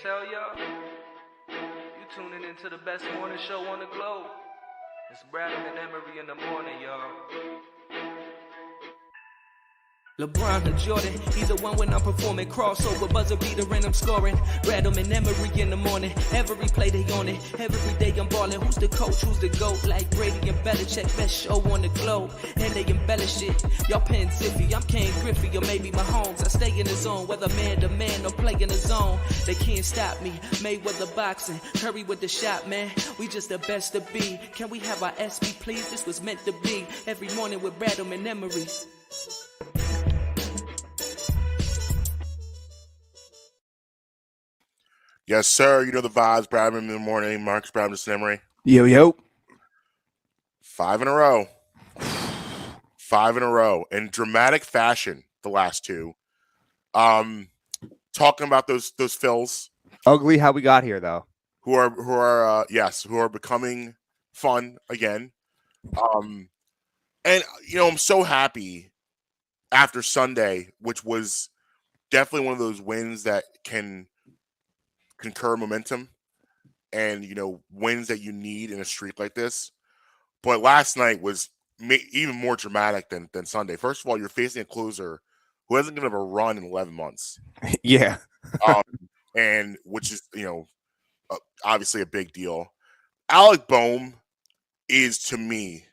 tell y'all? You tuning into the best morning show on the globe. It's Bradham and Emery in the morning, y'all. LeBron or Jordan, either one when I'm performing. Crossover, buzzer beater and I'm scoring. Bradham and Emery in the morning. Every play they on it. Every day I'm balling. Who's the coach? Who's the GOAT? Like Brady and Belichick, best show on the globe. And they embellish it. Y'all pen Ziffy, I'm Ken Griffey or maybe Mahomes. I stay in the zone, whether man to man or play in the zone. They can't stop me. Mayweather boxing, Curry with the shot, man. We just the best to be. Can we have our SB, please? This was meant to be. Every morning with Bradham and Emery. Yes, sir. You know the vibes. Bradham in the morning. Marques, Bradham, Justin, Emery. Yo. 5 in a row. 5 in a row. In dramatic fashion, the last two. Talking about those Phils. Ugly how we got here, though. Who are becoming fun again. And, I'm so happy after Sunday, which was definitely one of those wins that can concur momentum and wins that you need in a streak like this. But last night was even more dramatic than Sunday. First of all, you're facing a closer who hasn't given up a run in 11 months. Yeah. And which is obviously a big deal. Alec Boehm is, to me,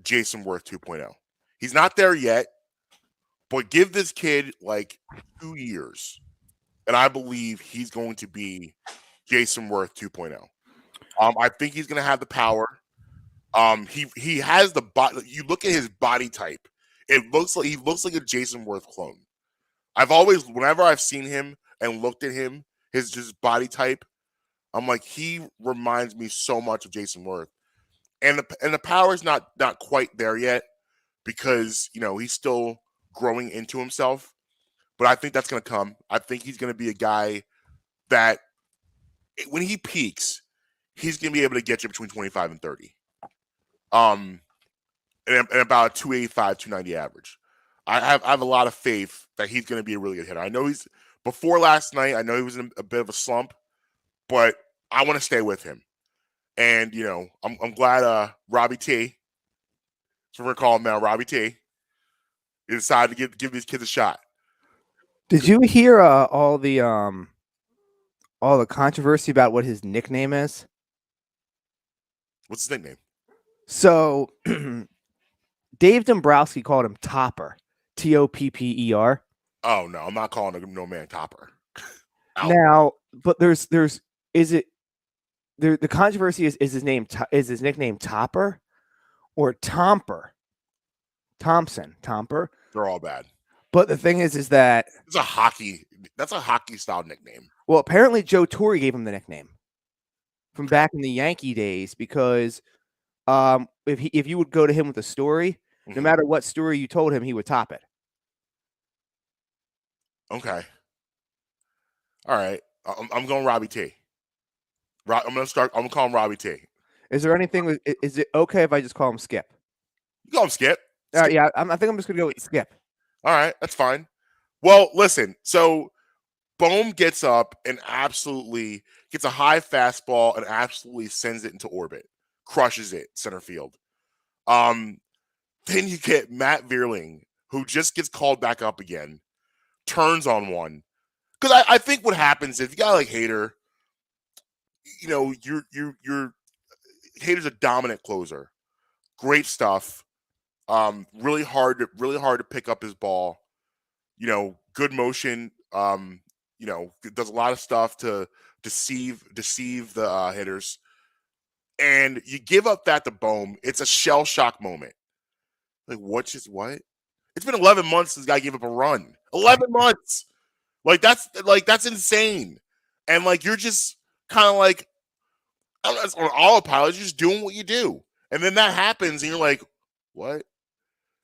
Jason Worth 2.0. He's not there yet, but give this kid like 2 years and I believe he's going to be Jason Worth 2.0. I think he's going to have the power. He has the body. You look at his body type; he looks like a Jason Worth clone. Whenever I've seen him and looked at him, his body type, I'm like, he reminds me so much of Jason Worth. And the power is not quite there yet because he's still growing into himself. But I think that's going to come. I think he's going to be a guy that when he peaks, he's going to be able to get you between 25 and 30. And about a 285, 290 average. I have a lot of faith that he's going to be a really good hitter. I know before last night, I know he was in a bit of a slump, but I want to stay with him. And, I'm glad Robbie T, so we're going to call him now Robbie T, decided to give these kids a shot. Did you hear all the controversy about what his nickname is? What's his nickname? So, Dave Dombrowski called him Topper, Topper. Oh no, I'm not calling him no man Topper. Now, but the controversy is his nickname Topper or Tomper? Thompson, Tomper. They're all bad. But the thing is that that's a hockey style nickname. Well, apparently Joe Torre gave him the nickname from back in the Yankee days because if you would go to him with a story, no matter what story you told him, he would top it. Okay. All right. I'm going Robbie T. I'm gonna call him Robbie T. Is there anything? Is it okay if I just call him Skip? You call him Skip. Yeah. I think I'm just gonna go with Skip. All right, that's fine. Well, listen, so Boehm gets up and absolutely gets a high fastball and absolutely sends it into orbit, crushes it center field. Then you get Matt Vierling, who just gets called back up again, turns on one. Because I think what happens if you got like Hader, you're Hader's a dominant closer, great stuff. Really hard to pick up his ball. Good motion. Does a lot of stuff to deceive the hitters. And you give up that to Boehm, it's a shell shock moment. Like what? It's been 11 months since this guy gave up a run. 11 months. That's insane. And you're just kind of like on autopilot, you're just doing what you do. And then that happens, and you're like, what?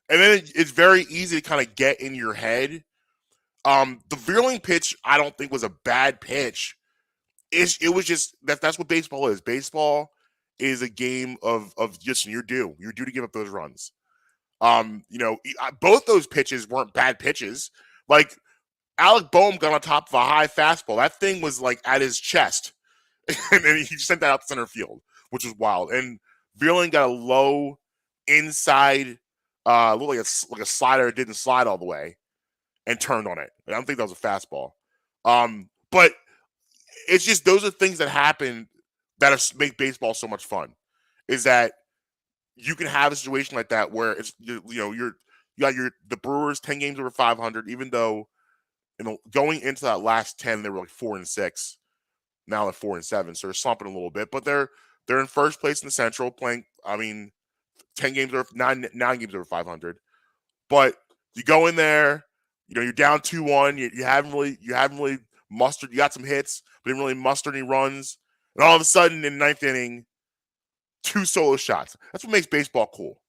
And then it's very easy to kind of get in your head. The Vierling pitch, I don't think was a bad pitch. It was just that's what baseball is. Baseball is a game of just you're due to give up those runs. Both those pitches weren't bad pitches. Alec Boehm got on top of a high fastball. That thing was like at his chest. And then he sent that out to center field, which was wild. And Vierling got a low inside, looked like a slider. It didn't slide all the way and turned on it. I don't think that was a fastball. But it's just those are things that happen that make baseball so much fun. Is that you can have a situation like that where it's you got the Brewers 10 games over 500, even though going into that last 10 they were like 4-6. Now they're 4-7, so they're slumping a little bit, but they're in first place in the Central, playing. 10 games or 9 games over 500. But you go in there, you're down 2-1. You haven't really mustered. You got some hits, but didn't really muster any runs. And all of a sudden, in the ninth inning, 2 solo shots. That's what makes baseball cool.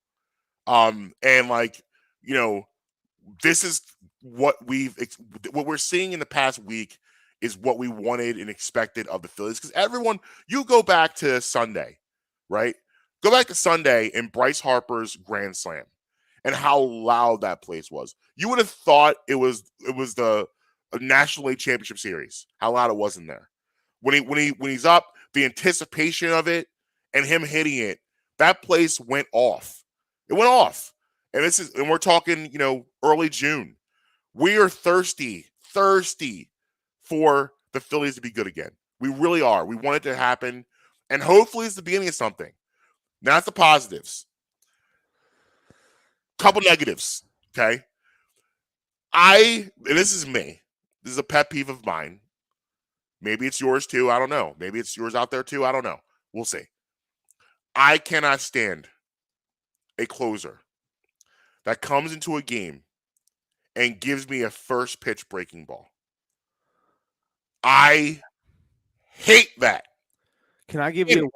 This is what we're seeing in the past week is what we wanted and expected of the Phillies. Because you go back to Sunday, right? Go back to Sunday and Bryce Harper's grand slam and how loud that place was. You would have thought it was the National League Championship Series. How loud it was in there. When he's up, the anticipation of it and him hitting it, that place went off. It went off. And we're talking, early June. We are thirsty for the Phillies to be good again. We really are. We want it to happen. And hopefully it's the beginning of something. Now that's the positives. Couple negatives, okay? And this is me. This is a pet peeve of mine. Maybe it's yours too. I don't know. Maybe it's yours out there too. I don't know. We'll see. I cannot stand a closer that comes into a game and gives me a first pitch breaking ball. I hate that. Can I give you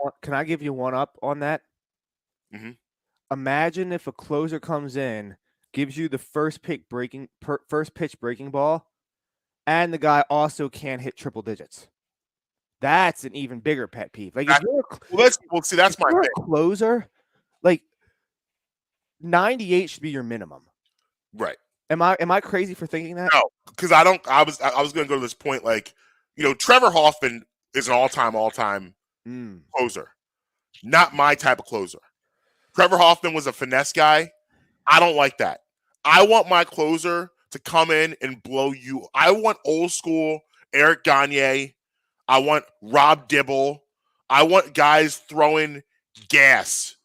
one up on that? Mm-hmm. Imagine if a closer comes in, gives you the first pitch breaking ball, and the guy also can't hit triple digits. That's an even bigger pet peeve. Like that's my thing. Closer, like 98 should be your minimum. Right. Am I crazy for thinking that? No, because I was going to go to this point. Like, Trevor Hoffman is an all-time closer. Not my type of closer. Trevor Hoffman was a finesse guy. I don't like that. I want my closer to come in and blow you. I want old school Eric Gagne. I want Rob Dibble. I want guys throwing gas.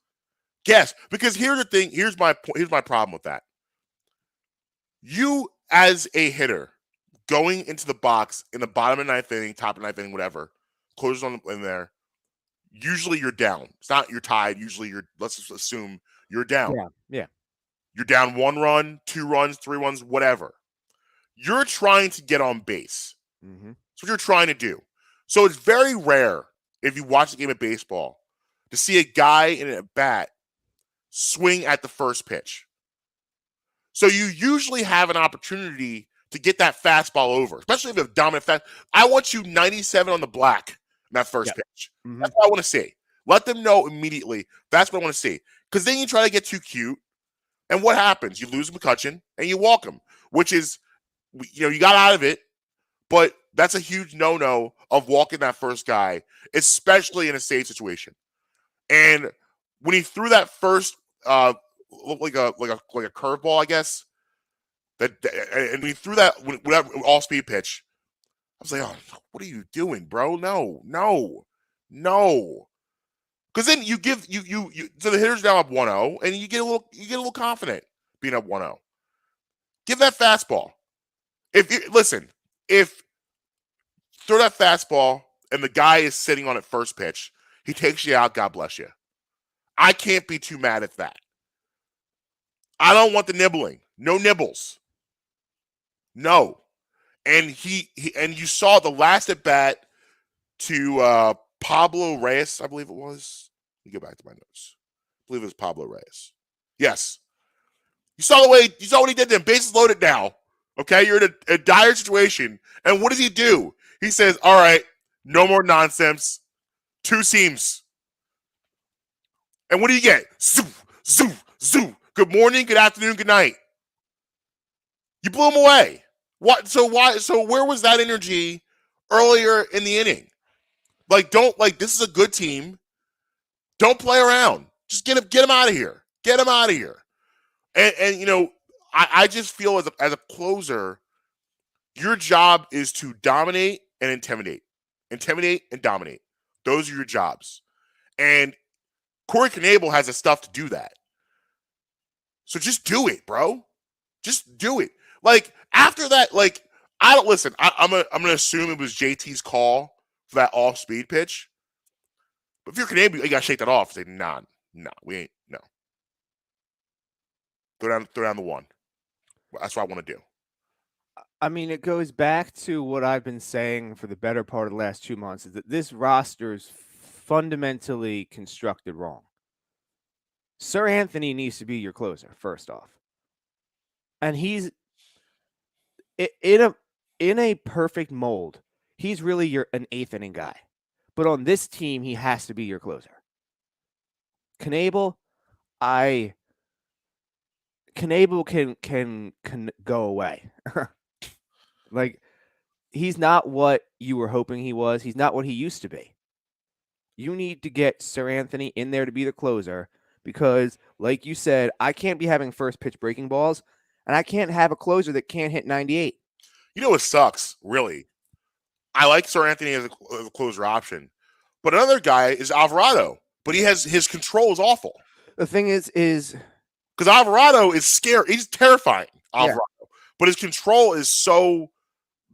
Because here's the thing. Here's my point. Here's my problem with that. You, as a hitter, going into the box in the bottom of the ninth inning, top of the ninth inning, whatever, closers in there, usually you're down. It's not you're tied. Usually let's just assume you're down. Yeah. You're down 1 run, 2 runs, 3 runs, whatever. You're trying to get on base. Mm-hmm. That's what you're trying to do. So it's very rare, if you watch the game of baseball, to see a guy in a bat swing at the first pitch. So you usually have an opportunity to get that fastball over, especially if you have dominant fast. I want you 97 on the black in that first pitch. Mm-hmm. That's what I want to see. Let them know immediately. That's what I want to see. Because then you try to get too cute, and what happens? You lose McCutchen, and you walk him, which is, you got out of it, but that's a huge no-no of walking that first guy, especially in a save situation. And when he threw that first, looked like a curveball, I guess. And when he threw that all-speed pitch, I was like, "Oh, what are you doing, bro? No." Because then you give so the hitter's down up 1-0, and you get a little confident being up 1-0. Give that fastball. If throw that fastball and the guy is sitting on it first pitch, he takes you out. God bless you. I can't be too mad at that. I don't want the nibbling. No nibbles. No. And you saw the last at bat to Pablo Reyes, I believe it was. Let me go back to my notes. I believe it was Pablo Reyes. Yes. You saw what he did then. Bases loaded now. Okay, you're in a dire situation. And what does he do? He says, all right, no more nonsense. 2 seams. And what do you get? Zoo, zoo, zoo. Good morning, good afternoon, good night. You blew him away. What? So why? So where was that energy earlier in the inning? This is a good team. Don't play around. Just get him out of here. Get him out of here. And I just feel as a closer, your job is to dominate and intimidate. Intimidate and dominate. Those are your jobs. And Corey Knebel has the stuff to do that. So just do it, bro. Just do it. After that, I don't listen. I'm gonna assume it was JT's call for that off speed pitch. But if you're Canadian, you gotta shake that off. Say, nah, we ain't no. Throw down the one. That's what I want to do. I mean, it goes back to what I've been saying for the better part of the last 2 months, is that this roster is fundamentally constructed wrong. Sir Anthony needs to be your closer, first off. And he's in a perfect mold. He's really an eighth inning guy. But on this team, he has to be your closer. Knebel can go away. He's not what you were hoping he was. He's not what he used to be. You need to get Sir Anthony in there to be the closer because, like you said, I can't be having first pitch breaking balls, and I can't have a closer that can't hit 98. You know what sucks, really? I like Sir Anthony as a closer option, but another guy is Alvarado, but his control is awful. The thing is because Alvarado is scary. He's terrifying, Alvarado, but his control is so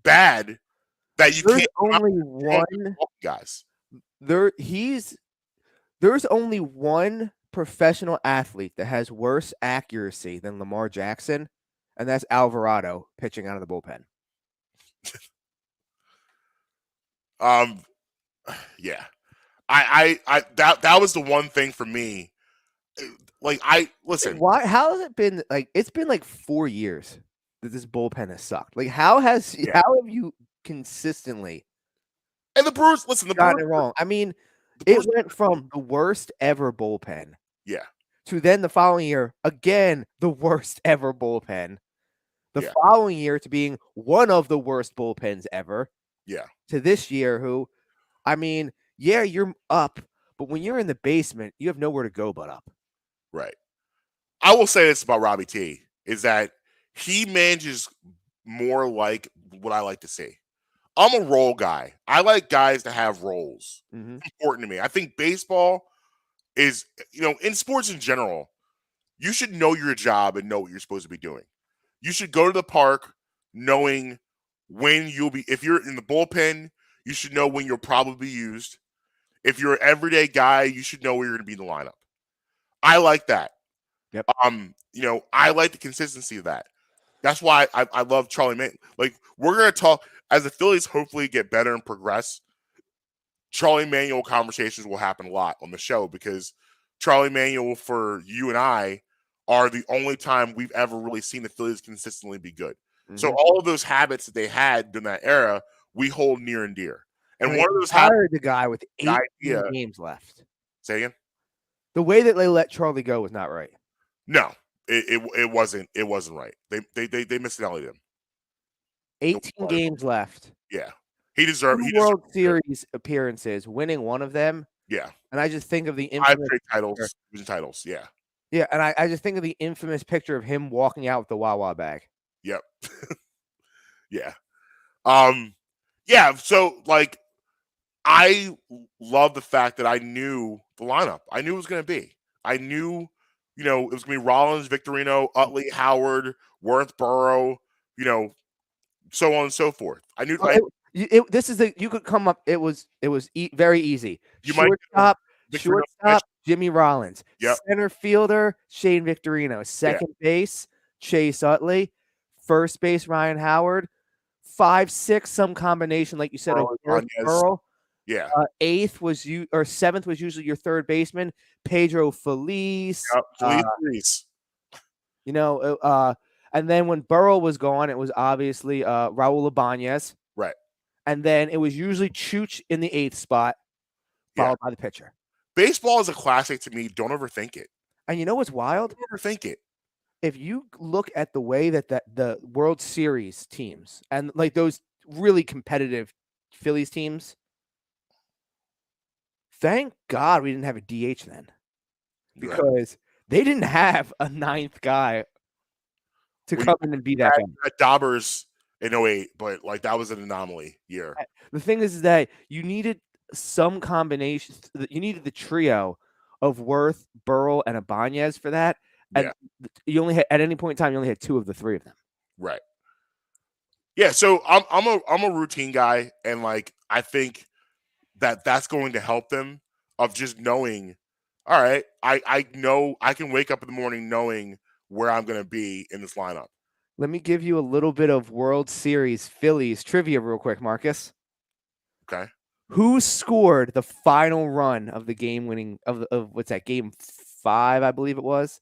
bad that you there's can't. Only one guys. There's only one professional athlete that has worse accuracy than Lamar Jackson, and that's Alvarado pitching out of the bullpen. Yeah, I that was the one thing for me. Listen. Why? How has it been? It's been 4 years that this bullpen has sucked. How have you consistently? And the Brewers, listen, got it wrong. I mean, it went from the worst ever bullpen, to then the following year again the worst ever bullpen. The following year to being one of the worst bullpens ever. Yeah. To this year, you're up, but when you're in the basement, you have nowhere to go but up. Right. I will say this about Robbie T is that he manages more like what I like to see. I'm a role guy. I like guys to have roles. Mm-hmm. It's important to me. I think baseball is, in sports in general, you should know your job and know what you're supposed to be doing. You should go to the park knowing when if you're in the bullpen, you should know when you'll probably be used. If you're an everyday guy, you should know where you're going to be in the lineup. I like that. Yep. I like the consistency of that. That's why I love Charlie Mann. We're going to talk as the Phillies hopefully get better and progress. Charlie Manuel conversations will happen a lot on the show because Charlie Manuel, for you and I, are the only time we've ever really seen the Phillies consistently be good. Mm-hmm. So all of those habits that they had during that era, we hold near and dear. And one of those hired the guy with 8 games left. Say again? The way that they let Charlie go was not right. No, it wasn't. It wasn't right. They misvalued him. 18 games left. Yeah, he deserved World Series appearances, winning one of them. Yeah, and I just think of the infamous titles. Yeah, yeah, and I just think of the infamous picture of him walking out with the Wawa bag. Yep. Yeah. Yeah. So I love the fact that I knew the lineup. I knew it was going to be. I knew, it was going to be Rollins, Victorino, Utley, Howard, Worth, Burrow, so on and so forth. I knew. You could come up. It was very easy. Shortstop, Jimmy Rollins. Yep. Center fielder, Shane Victorino. Second base, Chase Utley. First base, Ryan Howard. 5, 6, some combination, like you said, of Burrow. Yeah. Seventh was usually your third baseman, Pedro Feliz. Yep. Feliz. And then when Burrow was gone, it was obviously Raul Ibanez. Right. And then it was usually Chooch in the 8th spot, followed by the pitcher. Baseball is a classic to me. Don't overthink it. And you know what's wild? Don't overthink it. if you look at the way that the World Series teams and like those really competitive Phillies teams, thank God we didn't have a DH then, Right. because they didn't have a ninth guy to Well, come in and be that guy. had Daubers in 08, but like that was an anomaly year. The thing is that you needed some combinations. You needed the trio of Worth, Burrell, and Ibanez for that. And you only had, at any point in time, you only had 2 of the 3 of them. Right. Yeah. So I'm a routine guy, and like I think that's going to help them of just knowing. All right, I know I can wake up in the morning knowing where I'm going to be in this lineup. Let me give you a little bit of World Series Phillies trivia real quick, Marcus. Okay. Who scored the final run of the game-winning of what's that, game 5, I believe it was?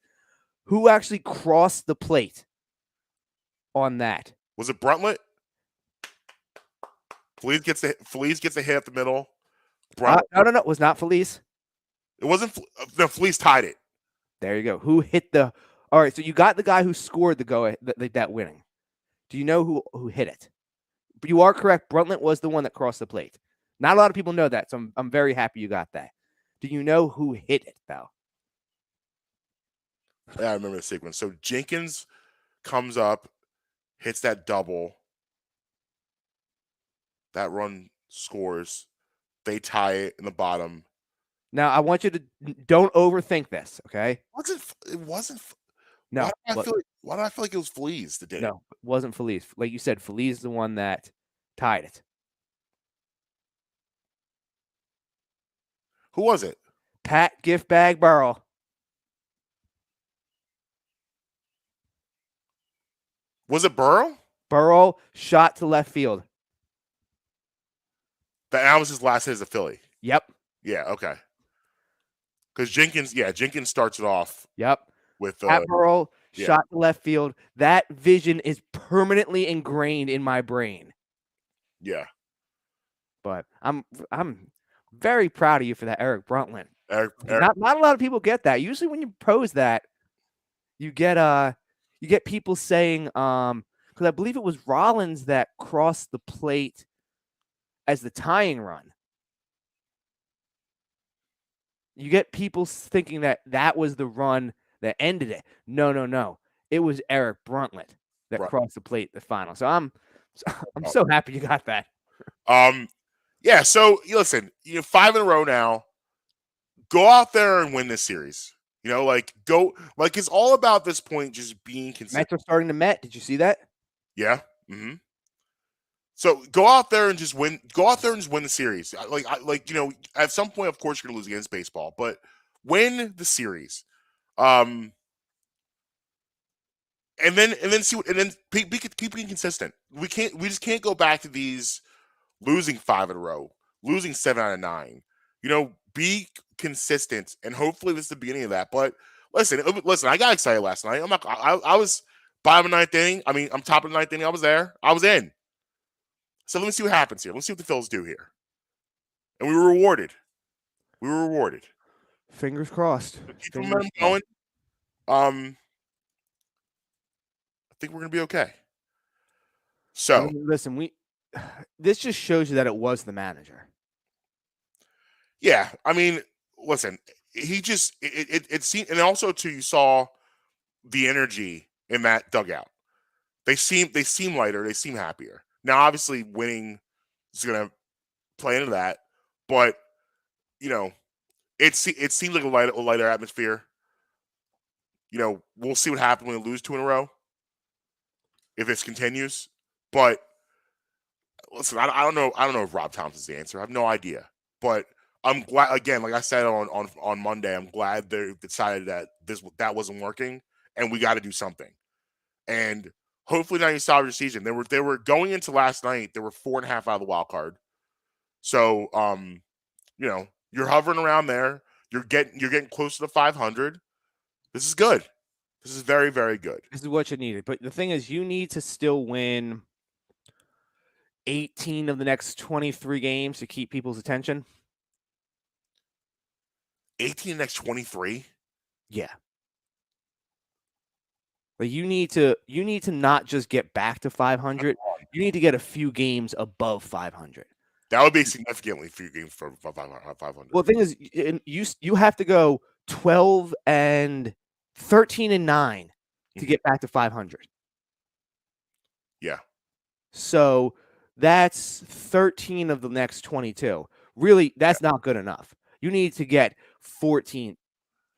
Who actually crossed the plate on that? Was it Bruntlett? Feliz gets a hit up the middle. No, it was not Feliz. It wasn't. The Feliz tied it. There you go. Who hit the? All right, so you got the guy who scored that winning. Do you know who hit it? But you are correct. Bruntlett was the one that crossed the plate. Not a lot of people know that, so I'm very happy you got that. Do you know who hit it, though? Yeah, I remember the sequence. So Jenkins comes up, hits that double. That run scores. They tie it in the bottom. Now, I want you to don't overthink this, okay? It wasn't. No. Why do I feel like it was Feliz that did it? No, it wasn't Feliz. Like you said, Feliz is the one that tied it. Who was it? Pat Giftbag Burrell. Was it Burrow? Burrell shot to left field. That was his last hit as a Philly. Yep. Yeah, okay. Because Jenkins starts it off. Yep. With Pat Burrell shot to left field. That vision is permanently ingrained in my brain. Yeah. But I'm very proud of you for that, Eric Bruntlett. Eric. Not a lot of people get that. Usually when you pose that, you get people saying, because I believe it was Rollins that crossed the plate as the tying run. You get people thinking that was the run that ended it. No. It was Eric Bruntlett that crossed the plate the final. So I'm so happy you got that. Yeah, so listen, 5 in a row now. Go out there and win this series. It's all about this point just being consistent. Mets are starting to Met. Did you see that? Yeah. Mm-hmm. So go out there and just win. Go out there and just win the series. At some point, of course, you're gonna lose against baseball, but win the series. And then keep being consistent. We just can't go back to these losing 5 in a row, losing 7 out of 9. Be consistent, and hopefully this is the beginning of that. But listen, I got excited last night. I was bottom of the 9th inning. I mean, I'm top of the 9th inning. I was there. I was in. So let me see what happens here. Let's see what the Phillies do here. And we were rewarded. Fingers crossed. Keep the momentum going. I think we're gonna be okay. So listen, this just shows you that it was the manager. Yeah, I mean, listen, he just it seemed, and also too, you saw the energy in that dugout. They seem lighter. They seem happier. Now, obviously, winning is going to play into that, but it seemed like a lighter atmosphere. We'll see what happens when we lose 2 in a row if this continues. But listen, I don't know if Rob Thompson's the answer. I have no idea. But I'm glad, again, like I said on Monday, I'm glad they decided that that wasn't working, and we got to do something. And hopefully now you solve your season. They were going into last night. They were 4.5 out of the wild card. So you're hovering around there. You're getting close to the 500. This is good. This is very, very good. This is what you needed. But the thing is, you need to still win 18 of the next 23 games to keep people's attention. 18 of the next 23? Yeah. Like you need to not just get back to 500. You need to get a few games above 500. That would be significantly few games for 500. Well, the thing is, you have to go 12 and 13 and 9 to get back to 500. Yeah. So that's 13 of the next 22. Really, that's not good enough. You need to get 14,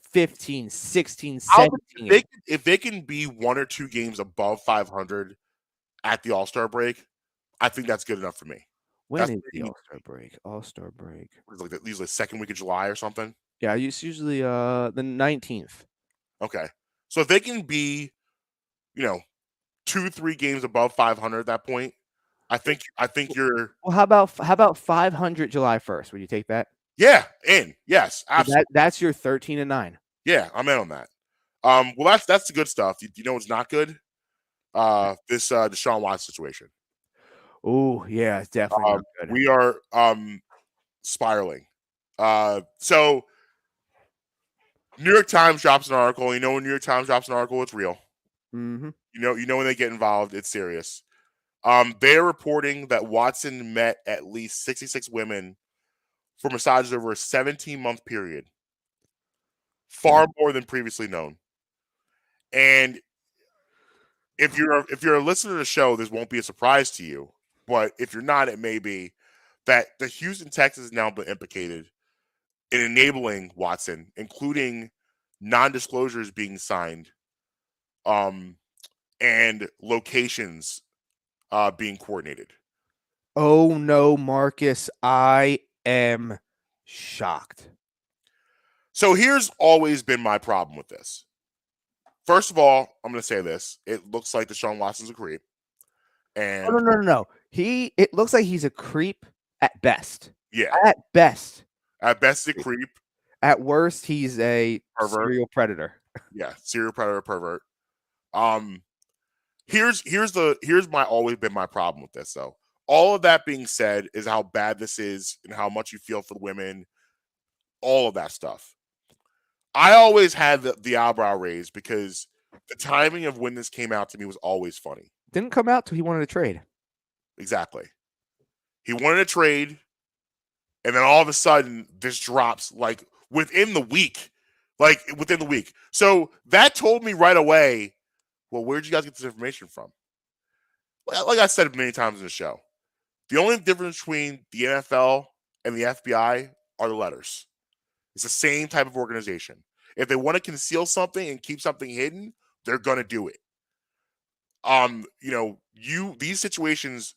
15, 16, 17. If they can be 1 or 2 games above 500 at the All-Star break, I think that's good enough for me. When is the All-Star break? All-Star break. Like usually the second week of July or something. Yeah, it's usually the 19th. Okay. So if they can be, 2-3 games above 500 at that point, I think you're. Well, how about 500 July 1st? Would you take that? Yeah, yes, absolutely. That's your 13 and 9. Yeah, I'm in on that. Well, that's the good stuff. You know what's not good? This DeShaun Watson situation. Oh yeah, it's definitely not good. We are spiraling. So New York Times drops an article. You know when New York Times drops an article, it's real. Mm-hmm. You know when they get involved, it's serious. They're reporting that Watson met at least 66 women for massages over a 17-month period, far more than previously known. And if you're a listener to the show, this won't be a surprise to you. But if you're not, it may be that the Houston Texans has now been implicated in enabling Watson, including non-disclosures being signed, and locations being coordinated. Oh no, Marcus, I am shocked. So here's always been my problem with this. First of all, I'm going to say this. It looks like DeShaun Watson's a creep. And No. It looks like he's a creep at best. Yeah. At best. At best, a creep. At worst, he's a pervert. Serial predator. Yeah, serial predator, pervert. Here's always been my problem with this though. All of that being said is how bad this is and how much you feel for the women, all of that stuff. I always had the eyebrow raised because the timing of when this came out to me was always funny. Didn't come out till he wanted to trade. Exactly. He wanted to trade, and then all of a sudden this drops like within the week. So that told me right away, well, where'd you guys get this information from? Well, like I said many times in the show, the only difference between the NFL and the FBI are the letters. It's the same type of organization. If they want to conceal something and keep something hidden, they're gonna do it. These situations.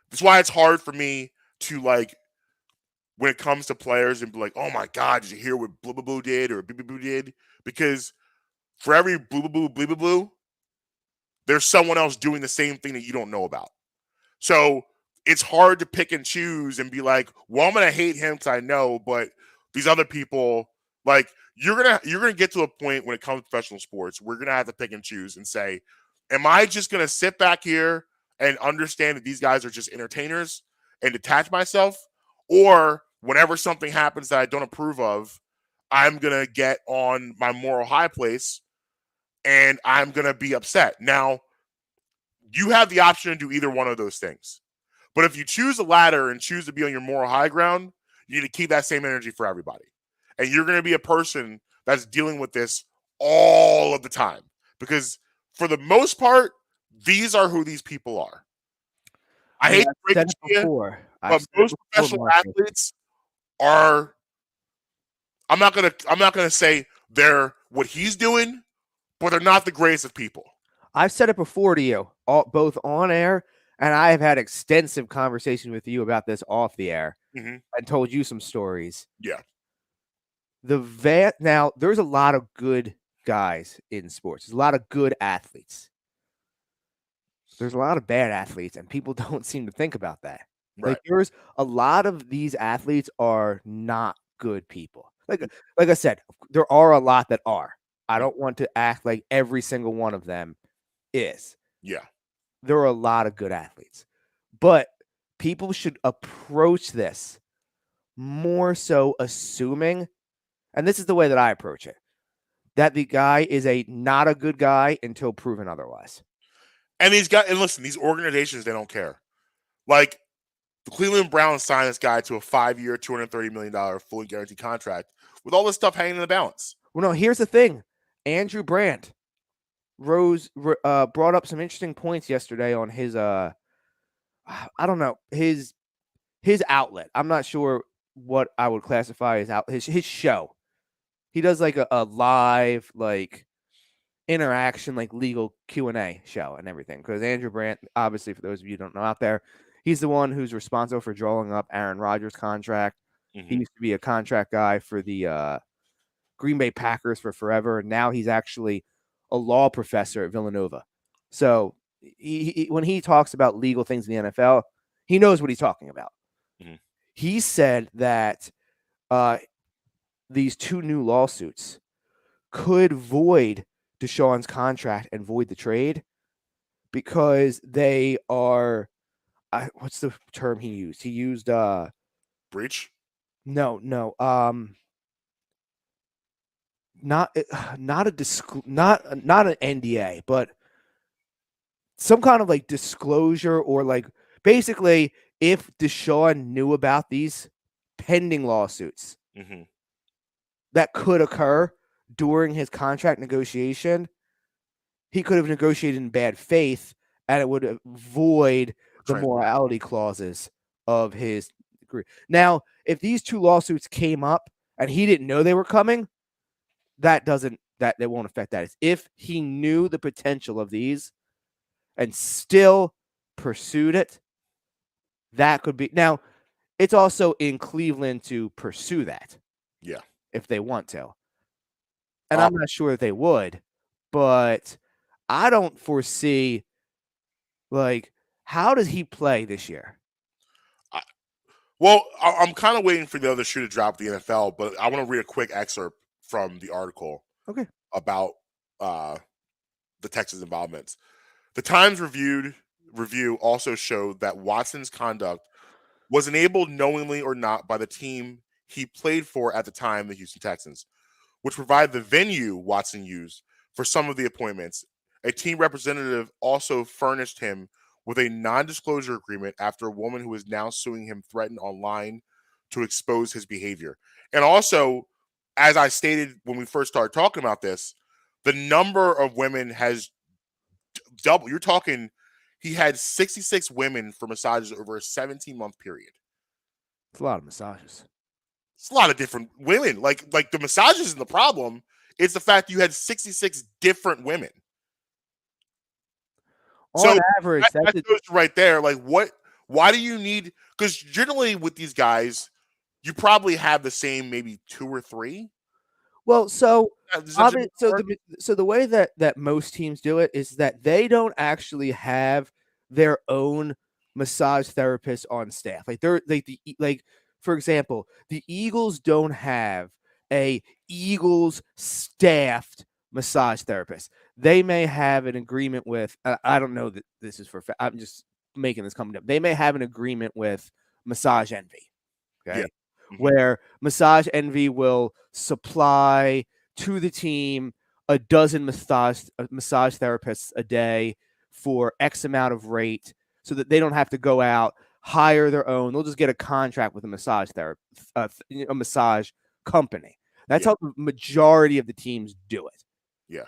That's why it's hard for me to when it comes to players and be like, oh my God, did you hear what blah blah blah did or blah blah blah did? Because for every blah blah blah blah blah blah, there's someone else doing the same thing that you don't know about. So it's hard to pick and choose and be like, well, I'm gonna hate him because I know, but these other people, you're gonna get to a point when it comes to professional sports, we're gonna have to pick and choose and say, am I just gonna sit back here and understand that these guys are just entertainers and detach myself, or whenever something happens that I don't approve of, I'm gonna get on my moral high place and I'm gonna be upset. Now, you have the option to do either one of those things. But if you choose the latter and choose to be on your moral high ground, you need to keep that same energy for everybody. And you're going to be a person that's dealing with this all of the time. Because for the most part, these are who these people are. I hate to break it to you, but most professional athletes are. I'm not gonna say they're what he's doing, but they're not the greatest of people. I've said it before to you, both on air, and I have had extensive conversations with you about this off the air, and told you some stories. Yeah. Now, there's a lot of good guys in sports. There's a lot of good athletes. There's a lot of bad athletes, and people don't seem to think about that. Right. There's a lot of these athletes are not good people. Like I said, there are a lot that are. I don't want to act like every single one of them is. Yeah. There are a lot of good athletes. But people should approach this more so assuming, and this is the way that I approach it, that the guy is not a good guy until proven otherwise. And listen, these organizations, they don't care. Like, the Cleveland Browns signed this guy to a 5-year, $230 million fully guaranteed contract with all this stuff hanging in the balance. Well, no, here's the thing. Andrew Brandt brought up some interesting points yesterday on his I don't know, his outlet. I'm not sure what I would classify as his show. He does like a live like interaction, like legal Q&A show and everything. Because Andrew Brandt, obviously, for those of you who don't know out there, he's the one who's responsible for drawing up Aaron Rodgers' contract. Mm-hmm. He used to be a contract guy for the Green Bay Packers for forever, and now he's actually a law professor at Villanova. So he when he talks about legal things in the NFL, he knows what he's talking about. Mm-hmm. He said that these 2 new lawsuits could void DeShaun's contract and void the trade because they are what's the term he used? He used breach? No. Not an NDA, but some kind of like disclosure, or like basically if DeShaun knew about these pending lawsuits mm-hmm. that could occur during his contract negotiation, he could have negotiated in bad faith, and it would void the morality clauses of his degree. Now, if these 2 lawsuits came up and he didn't know they were coming, that won't affect that. It's if he knew the potential of these and still pursued it, that could be. Now, it's also in Cleveland to pursue that. Yeah. If they want to. And I'm not sure that they would, but I don't foresee, like, how does he play this year? I'm kind of waiting for the other shoe to drop the NFL, but I want to read a quick excerpt from the article about the Texas involvements. The Times review also showed that Watson's conduct was enabled knowingly or not by the team he played for at the time, the Houston Texans, which provided the venue Watson used for some of the appointments. A team representative also furnished him with a non-disclosure agreement after a woman who is now suing him threatened online to expose his behavior. And also, as I stated when we first started talking about this, the number of women has doubled. You're talking, he had 66 women for massages over a 17-month period. It's a lot of massages. It's a lot of different women. Like the massages isn't the problem. It's the fact you had 66 different women. On average, that goes right there. Like, why do you need? Because generally with these guys, you probably have the same maybe 2 or 3. Well, so the way that most teams do it is that they don't actually have their own massage therapists on staff. Like for example, the Eagles don't have a Eagles staffed massage therapist. They may have an agreement with, I don't know that this is for, I'm just making this coming up. They may have an agreement with Massage Envy. Okay. Yeah. Mm-hmm. Where Massage Envy will supply to the team a dozen massage therapists a day for X amount of rate so that they don't have to go out, hire their own. They'll just get a contract with a massage therapist, a massage company. That's how the majority of the teams do it. Yeah.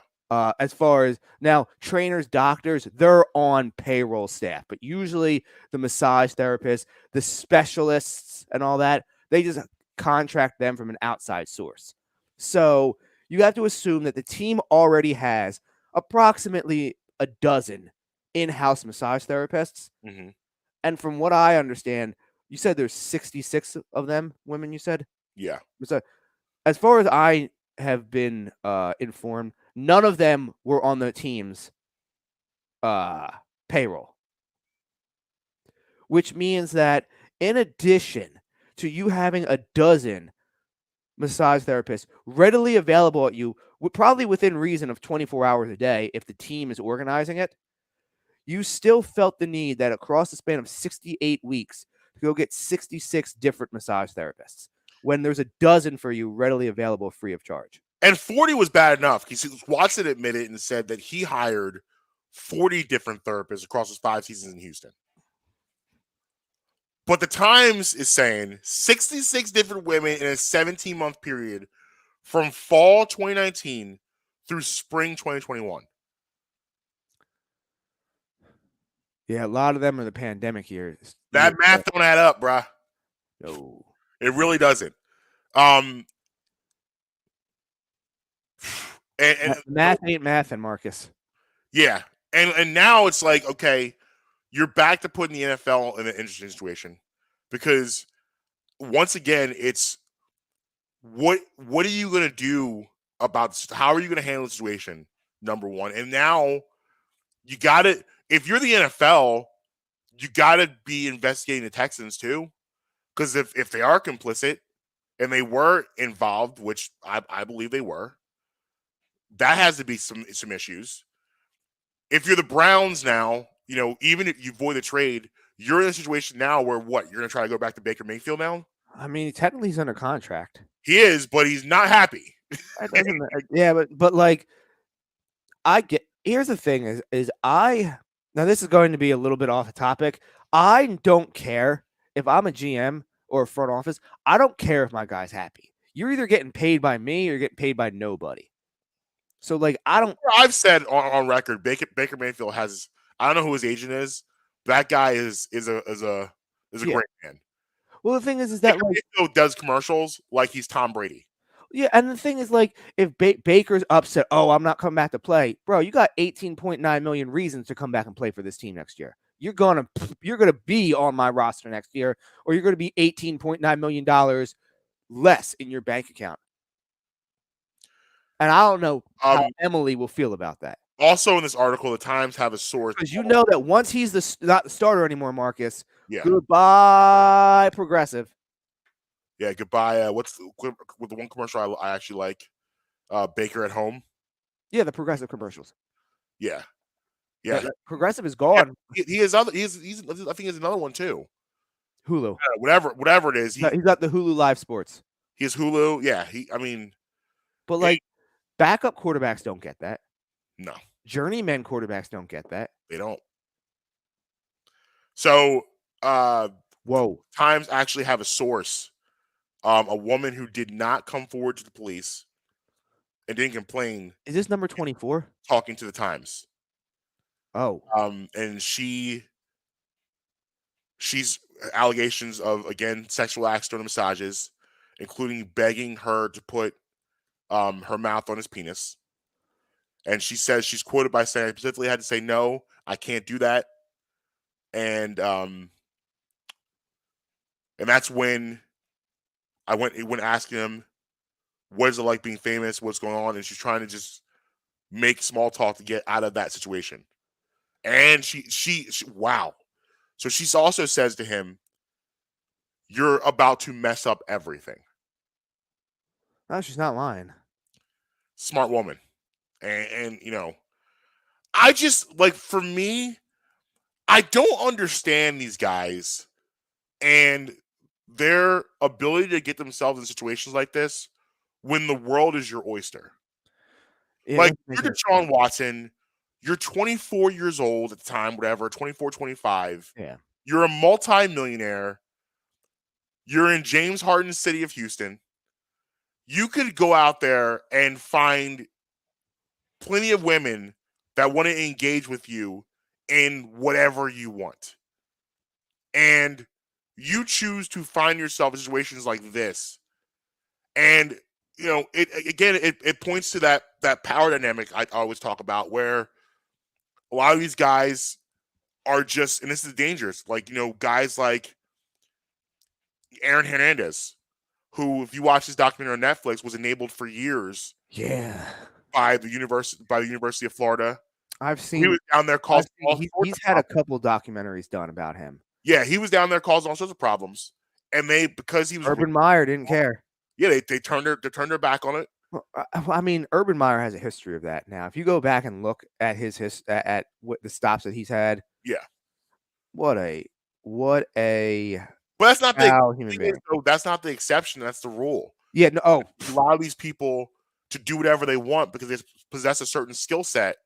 As far as now, trainers, doctors, they're on payroll staff, but usually the massage therapists, the specialists and all that, they just contract them from an outside source. So you have to assume that the team already has approximately a dozen in-house massage therapists. Mm-hmm. And from what I understand, you said there's 66 of them, women, you said? Yeah. So as far as I have been informed, none of them were on the team's payroll. Which means that in addition to you having a dozen massage therapists readily available at you, probably within reason of 24 hours a day, if the team is organizing it, you still felt the need that across the span of 68 weeks to go get 66 different massage therapists when there's a dozen for you readily available free of charge. And 40 was bad enough because Watson admitted and said that he hired 40 different therapists across his 5 seasons in Houston. But the Times is saying 66 different women in a 17-month period from fall 2019 through spring 2021. Yeah, a lot of them are the pandemic years. That math don't add up, bruh. No. It really doesn't. And Math ain't math, and Marcus. Yeah. And now it's like, okay, you're back to putting the NFL in an interesting situation because once again, it's what are you going to do about this? How are you going to handle the situation? Number one. And now you got to, if you're the NFL, you got to be investigating the Texans too. Because if they are complicit and they were involved, which I believe they were, that has to be some issues. If you're the Browns now, even if you void the trade, you're in a situation now where you're going to try to go back to Baker Mayfield now? I mean, technically he's under contract. He is, but he's not happy. That doesn't matter. Yeah, but like, here's the thing now this is going to be a little bit off the topic. I don't care if I'm a GM or a front office. I don't care if my guy's happy. You're either getting paid by me or you're getting paid by nobody. So like, I've said on record, Baker Mayfield has, I don't know who his agent is. That guy is a great man. Well, the thing is that Baker Mayfield does commercials like he's Tom Brady. Yeah, and the thing is, like, if Baker's upset, I'm not coming back to play, bro. You got 18.9 million reasons to come back and play for this team next year. You're gonna be on my roster next year, or you're gonna be $18.9 million less in your bank account. And I don't know how Emily will feel about that. Also, in this article, the Times have a source because you know that once he's not the starter anymore, Marcus. Yeah. Goodbye, Progressive. Yeah, goodbye. What's with the one commercial I actually like? Baker at Home. Yeah, the Progressive commercials. Yeah. Progressive is gone. Yeah, he has other. He's. I think he has another one too. Hulu. Whatever it is. He's got the Hulu Live Sports. He has Hulu. Yeah. But like, backup quarterbacks don't get that. No. Journeyman quarterbacks don't get that. They don't. So, Times actually have a source. A woman who did not come forward to the police and didn't complain. Is this number 24? Talking to the Times. Oh. And she's allegations of, again, sexual acts during massages, including begging her to put her mouth on his penis. And she says, she's quoted by saying, I specifically had to say, no, I can't do that. And that's when I went asking him, what is it like being famous? What's going on? And she's trying to just make small talk to get out of that situation. And she wow. So she also says to him, you're about to mess up everything. No, she's not lying. Smart woman. And I just, like, for me, I don't understand these guys and their ability to get themselves in situations like this when the world is your oyster. Yeah, like, you're DeShaun Watson, you're 24 years old at the time, whatever, 24, 25. Yeah. You're a multi-millionaire. You're in James Harden's city of Houston. You could go out there and find plenty of women that want to engage with you in whatever you want. And you choose to find yourself in situations like this. And, it points to that power dynamic I always talk about, where a lot of these guys are just, and this is dangerous, like, guys like Aaron Hernandez, who, if you watch his documentary on Netflix, was enabled for years. Yeah. By the University of Florida. I've seen. He was down there causing. He's had a couple documentaries done about him. Yeah, he was down there causing all sorts of problems, and because he was Urban Meyer didn't care. Yeah, they turned their back on it. Well, I mean, Urban Meyer has a history of that. Now, if you go back and look at at what the stops that he's had. Yeah. What a. But that's not the human being. That's not the exception. That's the rule. Yeah. No. A lot of these people to do whatever they want because they possess a certain skill set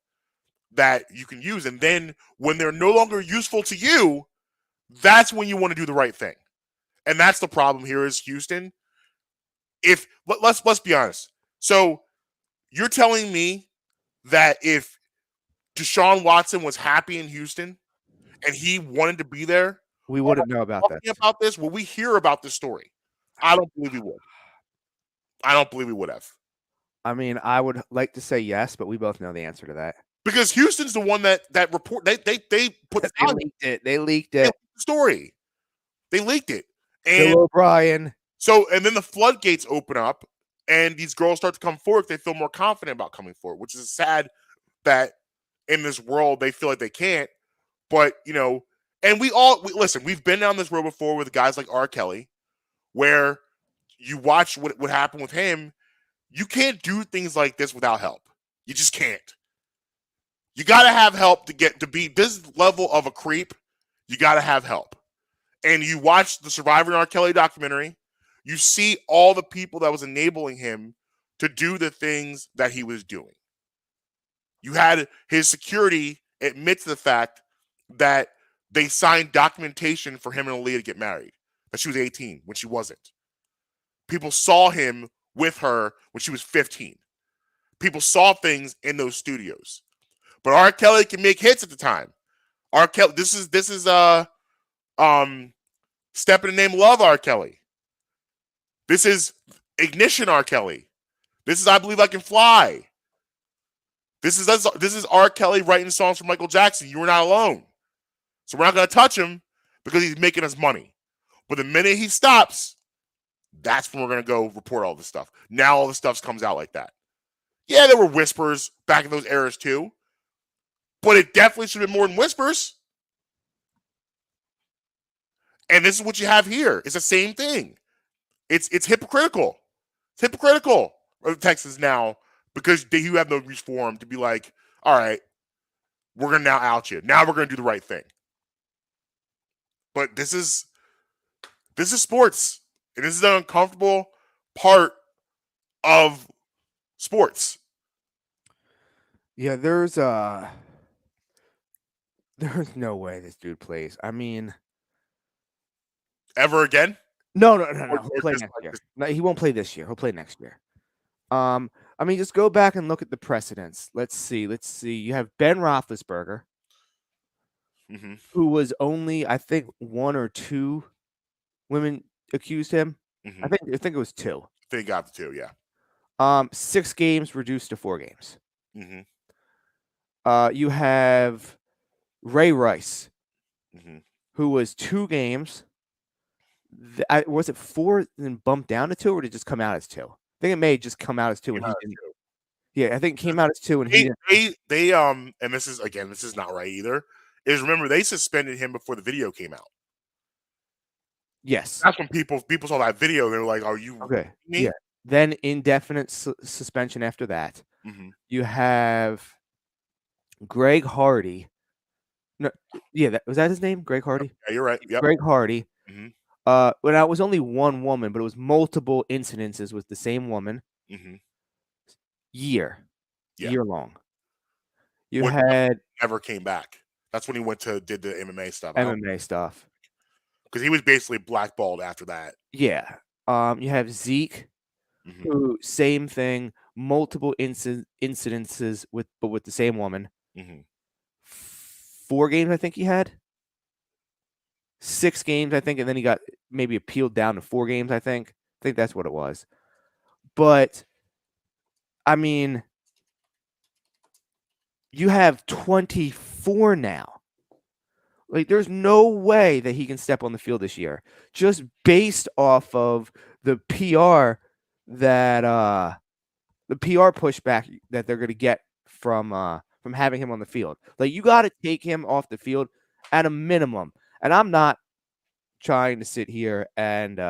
that you can use. And then when they're no longer useful to you, that's when you want to do the right thing. And that's the problem here is Houston. Let's be honest. So you're telling me that if DeShaun Watson was happy in Houston and he wanted to be there, we wouldn't know about that. About this, will we hear about this story? I don't believe we would. I don't believe we would have. I mean, I would like to say yes, but we both know the answer to that. Because Houston's the one that report they put They leaked it. They leaked it. The story. They leaked it. And Bill O'Brien. So and then the floodgates open up and these girls start to come forward. They feel more confident about coming forward, which is sad that in this world they feel like they can't. But and listen, we've been down this road before with guys like R. Kelly, where you watch what happened with him. You can't do things like this without help. You just can't. You got to have help to be this level of a creep. You got to have help. And you watch the Survivor and R. Kelly documentary. You see all the people that was enabling him to do the things that he was doing. You had his security admit to the fact that they signed documentation for him and Aaliyah to get married. That she was 18 when she wasn't. People saw him with her when she was 15. People saw things in those studios. But R. Kelly can make hits at the time. R. Kelly, this is Step in the Name of Love R. Kelly. This is Ignition R. Kelly. This is I Believe I Can Fly. This is R. Kelly writing songs for Michael Jackson. You Were Not Alone. So we're not going to touch him because he's making us money. But the minute he stops, that's when we're going to go report all this stuff. Now all the stuff comes out like that. Yeah, there were whispers back in those eras too. But it definitely should have been more than whispers. And this is what you have here. It's the same thing. It's hypocritical. It's hypocritical of Texas now because you have no reform to be like, all right, we're going to now out you. Now we're going to do the right thing. But this is sports. And this is an uncomfortable part of sports. Yeah, there's no way this dude plays. I mean, ever again? No. He'll play next year. No, he won't play this year. He'll play next year. I mean, just go back and look at the precedents. Let's see. You have Ben Roethlisberger, who was only, I think, 1 or 2 women accused him. I think it was 2. They got the 2, yeah. 6 games reduced to 4 games. You have Ray Rice, who was 2 games. Was it 4 and then bumped down to 2, or did it just come out as 2? I think it may just come out as 2. Yeah, I think it came out as 2, and they and this is not right either. Is remember they suspended him before the video came out. Yes, that's when people saw that video. They were like, "Are you okay?" Yeah. Then indefinite suspension after that. You have Greg Hardy. No, yeah, was that his name? Greg Hardy. Yeah, you're right. Yep. Greg Hardy. Well, it was only 1 woman, but it was multiple incidences with the same woman. Year long. You had never came back. That's when he did the MMA stuff. Because he was basically blackballed after that. Yeah. You have Zeke, who same thing, multiple incidences with the same woman. 4 games, I think he had. 6 games, I think, and then he got maybe appealed down to 4 games, I think. I think that's what it was. But, I mean, you have 24 now. Like, there's no way that he can step on the field this year. Just based off of the PR that the PR pushback that they're going to get from having him on the field. Like, you got to take him off the field at a minimum. And I'm not trying to sit here and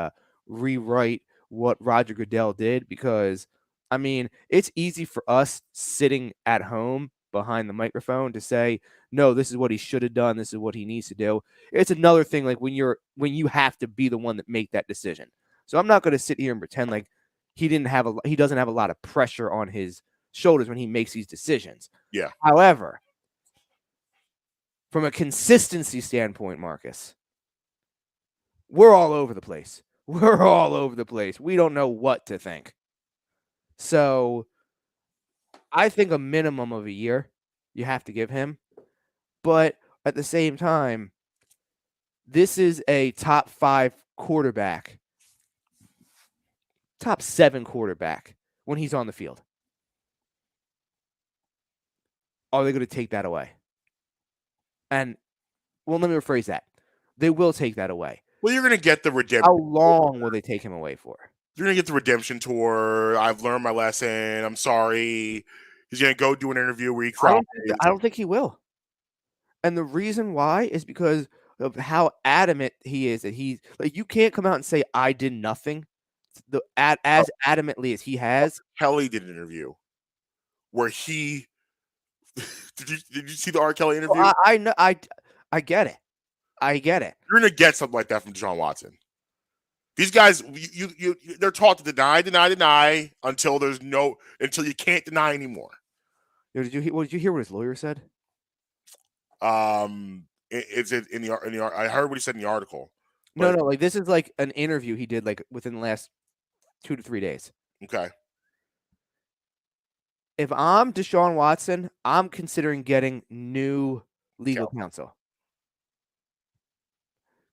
rewrite what Roger Goodell did because, I mean, it's easy for us sitting at home behind the microphone to say, no, this is what he should have done. This is what he needs to do. It's another thing like when you have to be the one that make that decision. So I'm not going to sit here and pretend like he doesn't have a lot of pressure on his shoulders when he makes these decisions. Yeah. However, from a consistency standpoint, Marcus, we're all over the place. We're all over the place. We don't know what to think. So I think a minimum of a year you have to give him. But at the same time, this is a top 5 quarterback, top 7 quarterback when he's on the field. Are they going to take that away? And, well, let me rephrase that. They will take that away. Well, you're going to get the redemption. How long will they take him away for? You're going to get the redemption tour. I've learned my lesson. I'm sorry. He's going to go do an interview where he cries. I don't think he will. And the reason why is because of how adamant he is that he's like, you can't come out and say I did nothing as adamantly as he has. Kelly did an interview where he did you see the R. Kelly interview? Well, I know I get it. I get it. You're gonna get something like that from DeShaun Watson. These guys, they're taught to deny until you can't deny anymore. Did you hear what his lawyer said? It's in the I heard what he said in the article. No, like this is like an interview he did like within the last 2 to 3 days. Okay. If I'm DeShaun Watson, I'm considering getting new legal counsel.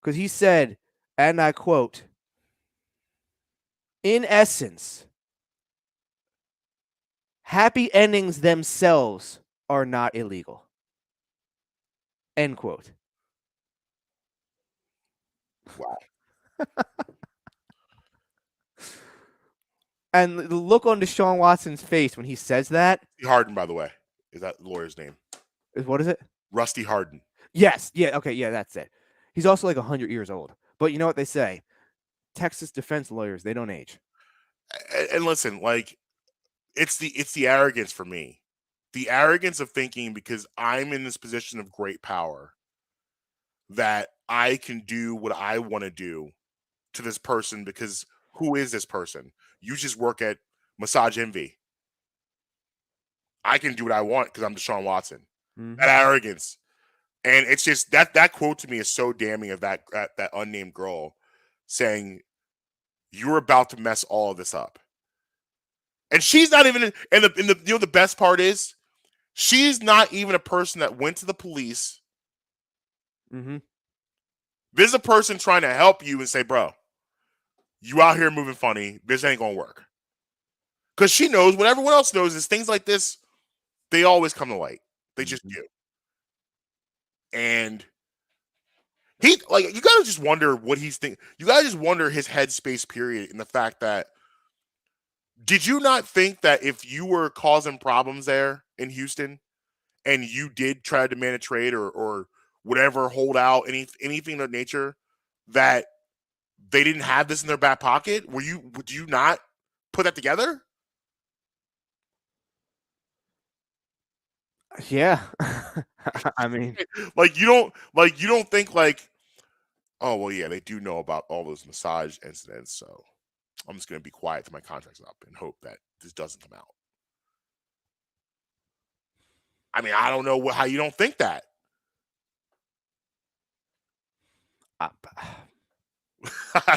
Because he said, and I quote, in essence, happy endings themselves are not illegal. End quote. Wow. And the look on DeShaun Watson's face when he says that. Rusty Harden, by the way, is that the lawyer's name? What is it? Rusty Harden. Yes. Yeah. Okay. Yeah, that's it. He's also like 100 years old. But you know what they say? Texas defense lawyers, they don't age. And listen, like, it's the arrogance for me. The arrogance of thinking because I'm in this position of great power that I can do what I want to do to this person because who is this person? You just work at Massage Envy. I can do what I want because I'm DeShaun Watson. Mm-hmm. That arrogance. And it's just that quote to me is so damning of that unnamed girl saying, you're about to mess all of this up. And she's not even the best part is she's not even a person that went to the police. Mm-hmm. There's a person trying to help you and say, bro, you out here moving funny. This ain't going to work. Because she knows what everyone else knows is things like this, they always come to light. They just do. And you got to just wonder what he's thinking. You got to just wonder his headspace period in the fact that did you not think that if you were causing problems there in Houston and you did try to demand a trade or whatever, hold out, anything of that nature, that they didn't have this in their back pocket? Would you not put that together? Yeah. I mean, you don't think like, oh, well, yeah, they do know about all those massage incidents, so I'm just going to be quiet till my contract's up and hope that this doesn't come out. I mean, I don't know how you don't think that. I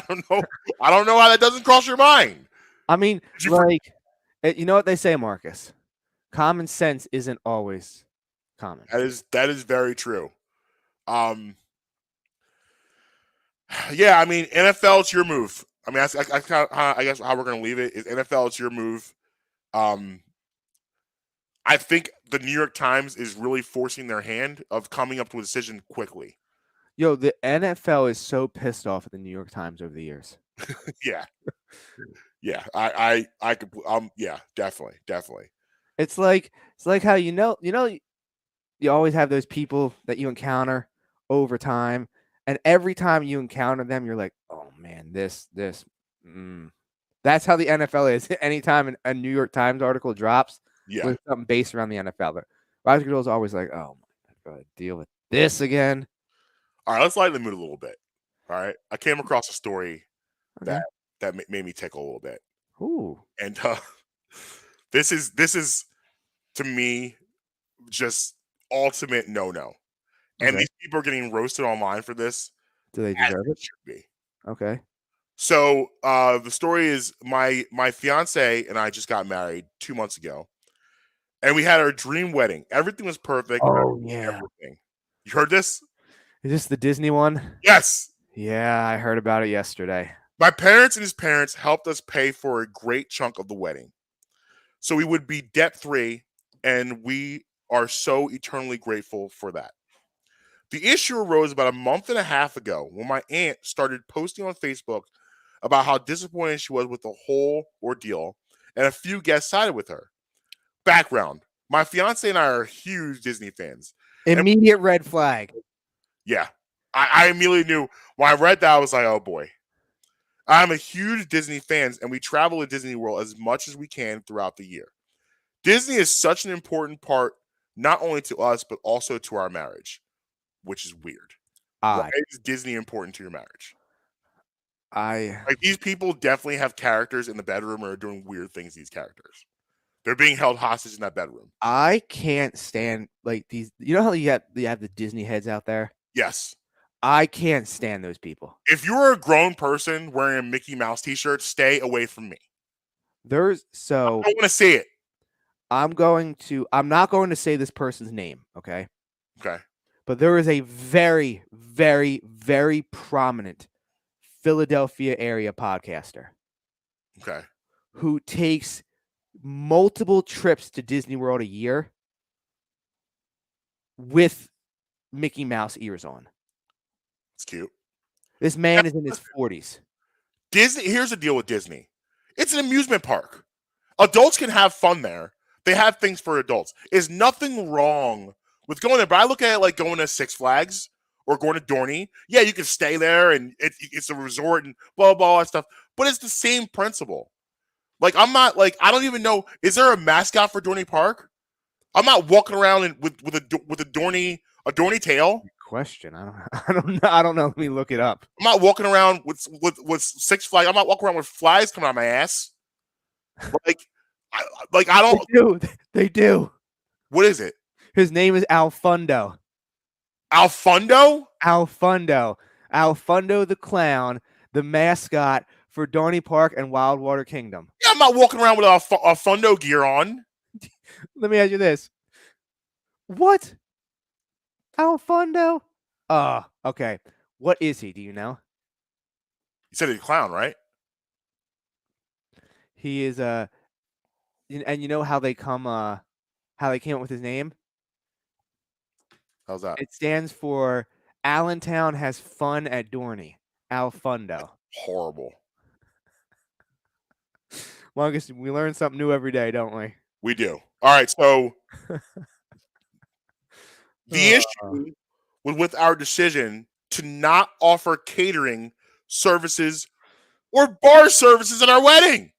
don't know. I don't know how that doesn't cross your mind. I mean, you know what they say, Marcus? Common sense isn't always common. That is very true. Yeah, I mean, NFL, it's your move. I mean, I guess how we're going to leave it is NFL, it's your move. I think the New York Times is really forcing their hand of coming up to a decision quickly. Yo, the NFL is so pissed off at the New York Times over the years. Yeah. Yeah, yeah, definitely. It's like how you always have those people that you encounter over time, and every time you encounter them, you're like, oh man, this. That's how the NFL is. Anytime a New York Times article drops with something based around the NFL, Roger Goodell's always like, oh my, I've got to deal with this again. All right, let's lighten the mood a little bit. All right, I came across a story that made me tickle a little bit. Ooh. And this is to me just ultimate no. And Okay. these people are getting roasted online for this, Do they as deserve it it? should be. Okay. So the story is my fiance and I just got married 2 months ago, and we had our dream wedding. Everything was perfect. Oh yeah. Everything. You heard this? Is this the Disney one? Yes. Yeah, I heard about it yesterday. My parents and his parents helped us pay for a great chunk of the wedding, so we would be debt free, and we are so eternally grateful for that. The issue arose about a month and a half ago when my aunt started posting on Facebook about how disappointed she was with the whole ordeal, and a few guests sided with her. Background: my fiance and I are huge Disney fans. Immediate red flag. Yeah, I immediately knew when I read that. I was like, oh boy. I'm a huge Disney fan, and we travel to Disney World as much as we can throughout the year. Disney is such an important part, not only to us, but also to our marriage, which is weird. Why is Disney important to your marriage? Like, these people definitely have characters in the bedroom or are doing weird things to these characters. They're being held hostage in that bedroom. I can't stand like these. You know how you have the Disney heads out there? Yes. I can't stand those people. If you're a grown person wearing a Mickey Mouse t-shirt, stay away from me. I don't want to see it. I'm not going to say this person's name, okay? Okay. But there is a very, very, very prominent Philadelphia area podcaster. Okay. Who takes multiple trips to Disney World a year with Mickey Mouse ears on. It's cute. This man is in his 40s. Disney. Here's the deal with Disney. It's an amusement park. Adults can have fun there. They have things for adults. There's nothing wrong with going there. But I look at it like going to Six Flags or going to Dorney. Yeah, you can stay there and it's a resort and blah, blah, all that stuff. But it's the same principle. Like, I'm not like, I don't even know. Is there a mascot for Dorney Park? I'm not walking around with a Dorney tail. Question. I don't know. Let me look it up. I'm not walking around with Six Flags. I'm not walking around with flies coming out of my ass. I don't. They do. What is it? His name is Alfundo. Alfundo the clown, the mascot for Dorney Park and Wildwater Kingdom. Yeah, I'm not walking around with Alfundo gear on. Let me ask you this. What? Alfundo? Okay. What is he? Do you know? You said he's a clown, right? He is and you know how they came up with his name? How's that? It stands for Allentown has fun at Dorney. Alfundo. Horrible. Marcus, we learn something new every day, don't we? We do. All right, so the issue with our decision to not offer catering services or bar services at our wedding,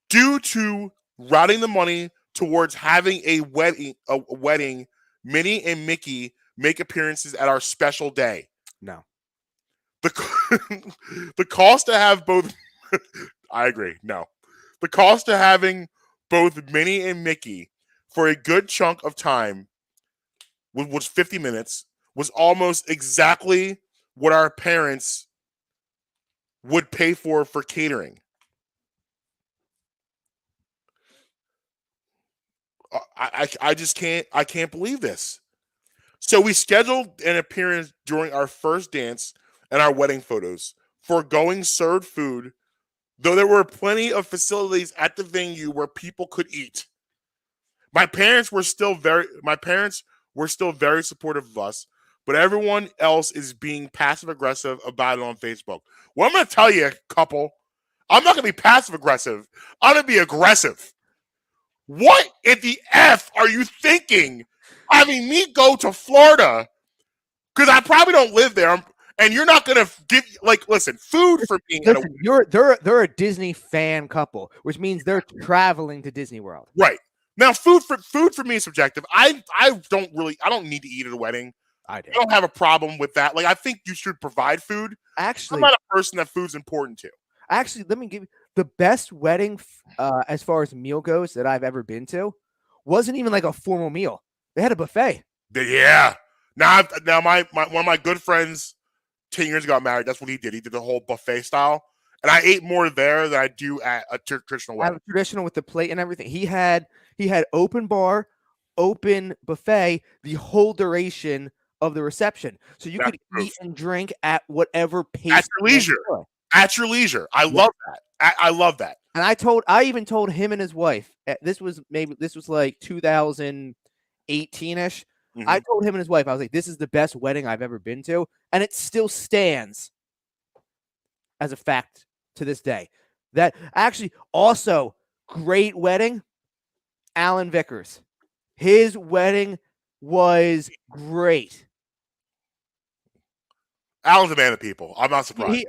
due to routing the money towards having a wedding, Minnie and Mickey make appearances at our special day. No. The cost to have both I agree. No. The cost to having both Minnie and Mickey for a good chunk of time was 50 minutes, was almost exactly what our parents would pay for catering. I just can't believe this. So we scheduled an appearance during our first dance and our wedding photos, foregoing served food, though there were plenty of facilities at the venue where people could eat. My parents were still very supportive of us, but everyone else is being passive aggressive about it on Facebook. Well, I'm going to tell you, couple, I'm not going to be passive aggressive. I'm going to be aggressive. What in the F are you thinking having me go to Florida? Because I probably don't live there, and you're not going to give, listen, food for me. Listen, they're a Disney fan couple, which means they're traveling to Disney World. Right. Now, food for me is subjective. I don't need to eat at a wedding. I don't have a problem with that. Like, I think you should provide food. Actually, I'm not a person that food's important to. Actually, the best wedding as far as meal goes that I've ever been to wasn't even like a formal meal. They had a buffet. Yeah. Now my one of my good friends 10 years ago got married. That's what he did. He did the whole buffet style. And I ate more there than I do at a traditional I have wedding. a traditional with the plate and everything. He had open bar, open buffet the whole duration of the reception. So you could eat and drink at whatever pace. At your leisure. At your leisure. I love that. I love that. And I even told him and his wife, this was like 2018-ish. Mm-hmm. I told him and his wife, I was like, this is the best wedding I've ever been to. And it still stands as a fact to this day. That actually also great wedding, Alan Vickers. His wedding was great. Alan's a man of people. I'm not surprised.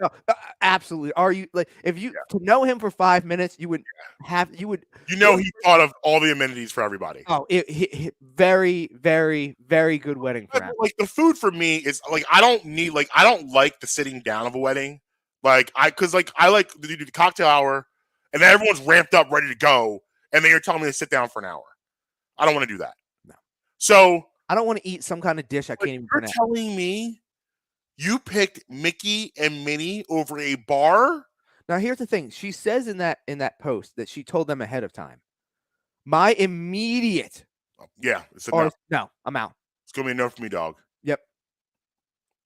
Absolutely. Are you like if you to know him for 5 minutes, you would. He thought of all the amenities for everybody. Oh, very, very, very good wedding for him. Like the food for me is like I don't like the sitting down of a wedding. Like I like to do the cocktail hour, and then everyone's ramped up, ready to go, and then you're telling me to sit down for an hour. I don't want to do that. No. So I don't want to eat some kind of dish I can't even pronounce. You're telling me you picked Mickey and Minnie over a bar? Now here's the thing. She says in that post that she told them ahead of time. My immediate it's a no. No, I'm out. It's gonna be a no for me, dog. Yep.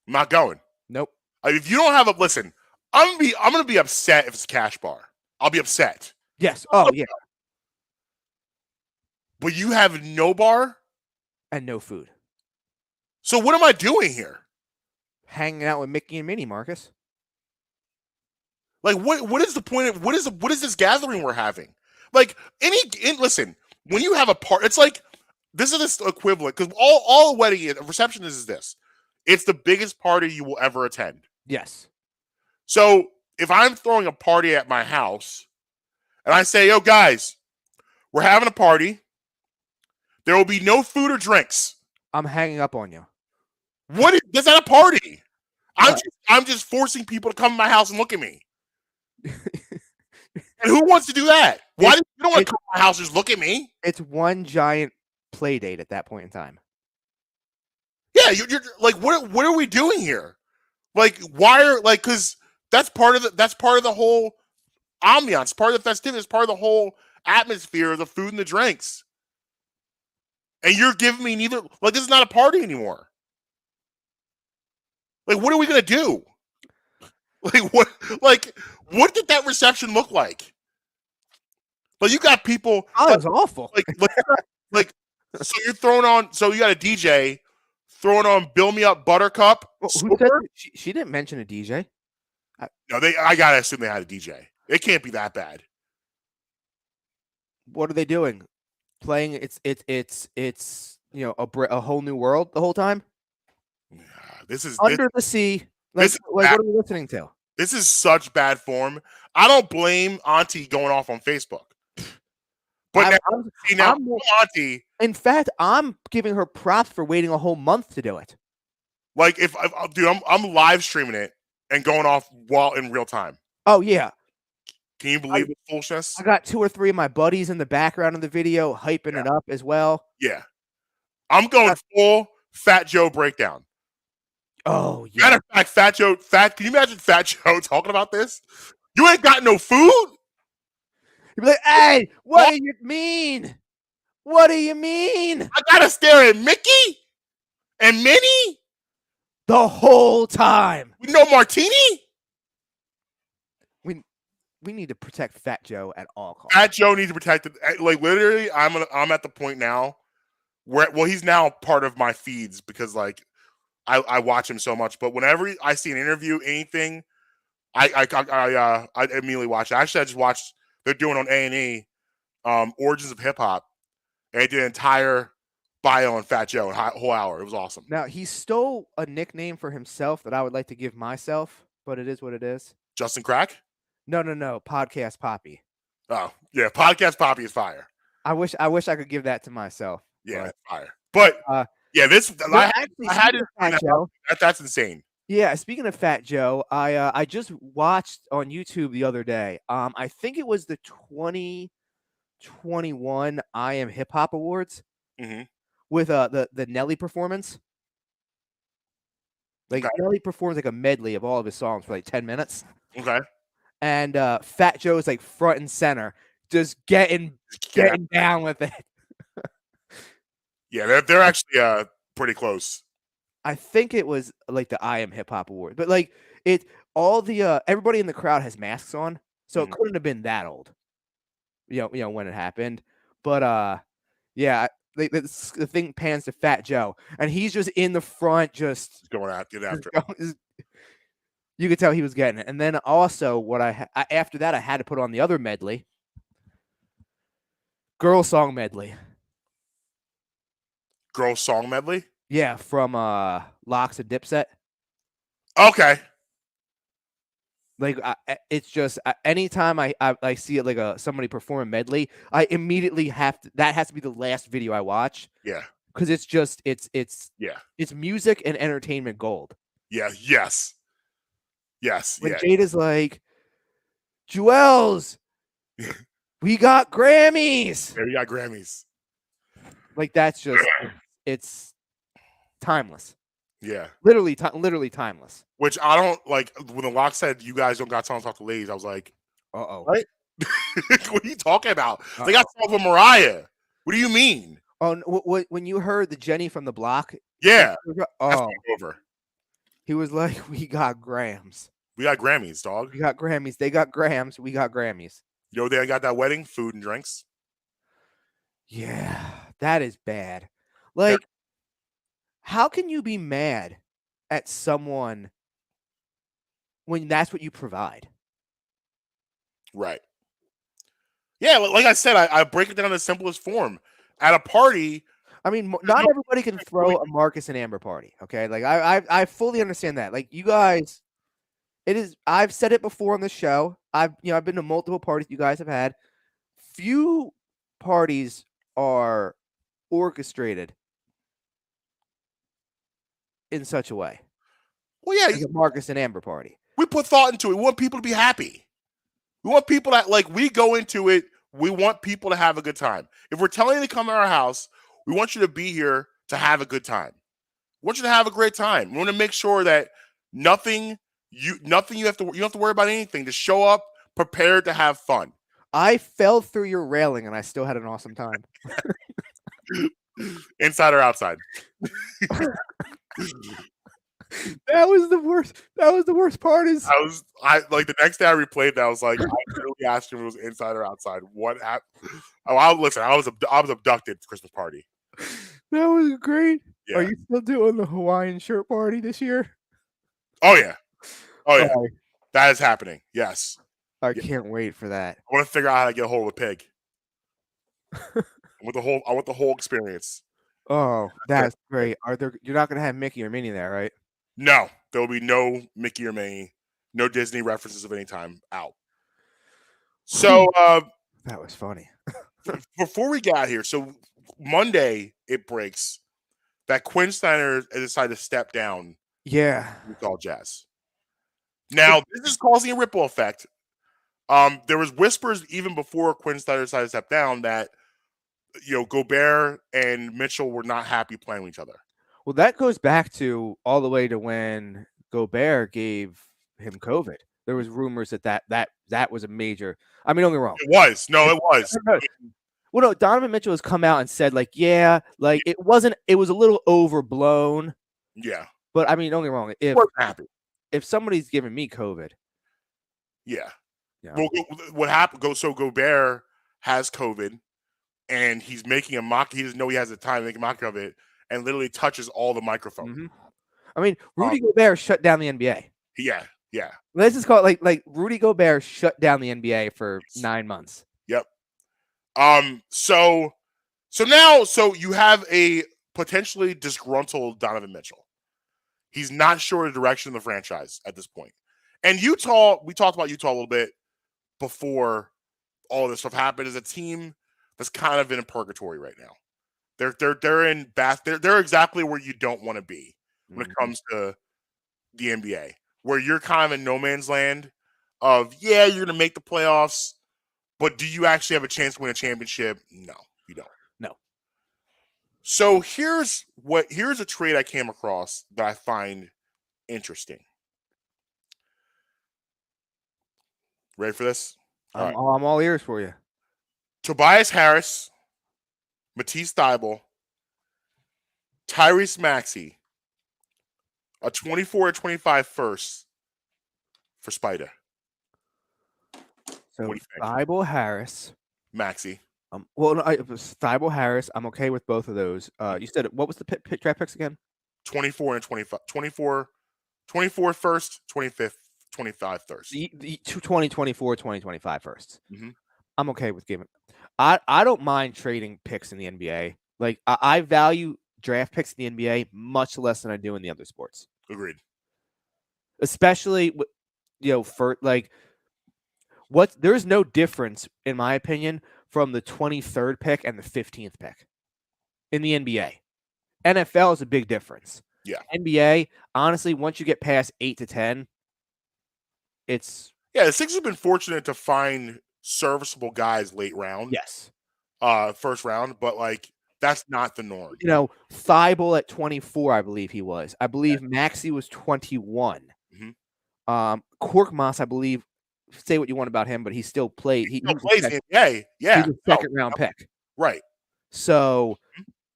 I'm not going. Nope. If you don't have listen, I'm gonna be upset if it's a cash bar. I'll be upset. Yes. Oh yeah. But you have no bar and no food. So what am I doing here? Hanging out with Mickey and Minnie, Marcus. Like what is the point of what is this gathering we're having? Like listen, when you have a party, it's like this is this equivalent because all a wedding a reception is this. It's the biggest party you will ever attend. Yes. So if I'm throwing a party at my house and I say, yo guys, we're having a party. There will be no food or drinks. I'm hanging up on you. That's not a party. I'm just forcing people to come to my house and look at me. And who wants to do that? Why you don't want to come to my house and just look at me? It's one giant play date at that point in time. Yeah, you're like, what are we doing here? Like, because that's part of the whole ambiance, part of the festivity, it's part of the whole atmosphere of the food and the drinks. And you're giving me neither. Like, this is not a party anymore. Like, what are we gonna do? What did that reception look like? Like, you got people. Oh, it was awful. So you're throwing on. So you got a DJ throwing on "Bill Me Up, Buttercup." Who said she didn't mention a DJ. No, I gotta assume they had a DJ. It can't be that bad. What are they doing? Playing it's a whole new world the whole time. This is Under the Sea. What are we listening to? This is such bad form. I don't blame Auntie going off on Facebook. But now Auntie. In fact, I'm giving her props for waiting a whole month to do it. Like I'm live streaming it and going off while in real time. Oh yeah. Can you believe the foolishness? I got 2 or 3 of my buddies in the background of the video hyping it up as well. Yeah. I'm going full Fat Joe breakdown. Oh, yeah. Matter of fact, can you imagine Fat Joe talking about this? You ain't got no food? You'd be like, hey, what do you mean? What do you mean? I gotta stare at Mickey and Minnie the whole time. With no martini? We need to protect Fat Joe at all costs. Fat Joe needs to protect it. Like literally, I'm at the point now where he's now part of my feeds because like I watch him so much. But whenever I see an interview, anything, I immediately watch it. Actually, I just watched. They're doing on A&E, Origins of Hip Hop, and they did an entire bio on Fat Joe, a whole hour. It was awesome. Now he stole a nickname for himself that I would like to give myself, but it is what it is. Justin Crack? No. Podcast Poppy. Oh yeah, Podcast Poppy is fire. I wish I could give that to myself. Yeah, that's fire. But yeah, this I had it. That's insane. Yeah, speaking of Fat Joe, I just watched on YouTube the other day. I think it was the 2021 I Am Hip Hop Awards Hmm. with the Nelly performance. Like Okay. Nelly performs like a medley of all of his songs for like 10 minutes. Okay. And Fat Joe is like front and center, just getting down with it. Yeah, they're actually pretty close. I think it was like the I Am Hip Hop Award, but like it all the everybody in the crowd has masks on, so it Mhm. couldn't have been that old. When it happened. But yeah, the thing pans to Fat Joe, and he's just in the front, just Going out, get after it. going, you could tell he was getting it. And then also, after that, I had to put on the other medley, girl song medley. Girl song medley. Yeah, from Locks and Dipset. Okay. Like it's just anytime I see it like somebody perform a medley, I immediately have to. That has to be the last video I watch. Yeah. Because it's just it's Yeah. music and entertainment gold. Yeah. Yes. Yes. When Yeah. Jada's like, Jewels, we got Grammys. There you got Grammys. Like that's just it's timeless. Yeah. Literally timeless. Which I don't like when the Lock said you guys don't got songs off the ladies. I was like, Uh-oh. What? What are you talking about? They got songs with Mariah. What do you mean? Oh, when you heard the Jenny from the Block? Yeah. That's Oh, over. he was like, we got Grams. We got Grammys, dog. We got Grammys. They got Grams. We got Grammys. You know they got that wedding, food and drinks. Yeah, that is bad. Like, how can you be mad at someone when that's what you provide? Right. Yeah, like I said, I break it down in the simplest form. At a party, I mean, not everybody can throw a Marcus and Amber party. Okay, like I fully understand that. Like you guys, it is. I've said it before on the show. I've been to multiple parties you guys have had. Few parties are orchestrated in such a way. well, yeah, Like a Marcus and Amber party. we put thought into it. We want people to be happy. We want people that we go into it. We want people to have a good time. If we're telling you to come to our house, we want you to be here to have a good time. We want you to have a great time. We want to make sure that nothing you have to worry about anything. To show up prepared to have fun. I fell through your railing and I still had an awesome time. Inside or outside. That was the worst. That was the worst part. Is I like the next day I replayed that. I was like, I literally asked him if it was inside or outside. What happened? Listen. I was abducted at the Christmas party. that was great. Yeah. Are you still doing the Hawaiian shirt party this year? Oh yeah. Oh yeah. Oh, That is happening. Yes. I can't wait for that. I want to figure out how to get a hold of a pig. I want the whole experience. Oh, that's great. You're not gonna have Mickey or Minnie there, right? No, there will be no Mickey or Minnie, no Disney references of any time out. So That was funny. before we got here, so Monday it breaks that Quinn Snyder decided to step down Yeah. with Utah Jazz. Now this is causing a ripple effect. There was whispers even before Quinn Snyder decided to step down that Gobert and Mitchell were not happy playing with each other. Well, that goes back to all the way to when Gobert gave him COVID. There was rumors that was a major. I mean, don't get me wrong. It was. No, it was. Well, no, Donovan Mitchell has come out and said, like, yeah, like it was a little overblown. Yeah. But I mean, don't get me wrong. We're happy. If somebody's giving me COVID. Yeah. Yeah. Well, what happened? So Gobert has COVID and he's making a mock. He doesn't know he has the time to make a mock of it and literally touches all the microphones. Mm-hmm. I mean, Rudy Gobert shut down the NBA. Yeah. Yeah. Let's just call it like Rudy Gobert shut down the NBA for 9 months. Yep. So now you have a potentially disgruntled Donovan Mitchell. He's not sure of the direction of the franchise at this point. And Utah, we talked about Utah a little bit before all this stuff happened, as a team that's kind of in a purgatory right now. They're in they're exactly where you don't want to be when it comes to the NBA, where you're kind of in no man's land of, yeah, you're going to make the playoffs, but do you actually have a chance to win a championship? No, you don't. No. So here's a trade I came across that I find interesting. Ready for this? All right. I'm all ears for you. Tobias Harris, Matisse Thybulle, Tyrese Maxey, a 24-25 first for Spider. So What do you think? Thybulle Harris. Maxey. Well, no, it was Thybulle Harris. I'm okay with both of those. You said what was the draft picks again? 24 and 25. 24 first, 25 first. The 2024, 2025 firsts. Mm-hmm. I'm okay with giving. I don't mind trading picks in the NBA. Like I value draft picks in the NBA much less than I do in the other sports. Agreed. Especially, for like there's no difference in my opinion from the 23rd pick and the 15th pick in the NBA. NFL is a big difference. Yeah. NBA, honestly, once you get past 8 to 10, it's the Sixers have been fortunate to find serviceable guys late round. Yes. First round, but like that's not the norm. Thybulle at 24, I believe he was. I believe Maxey was 21. Mm-hmm. Korkmaz, I believe. Say what you want about him, but he still played. He still plays in the NBA. Yeah, he's a second round pick. Right. So,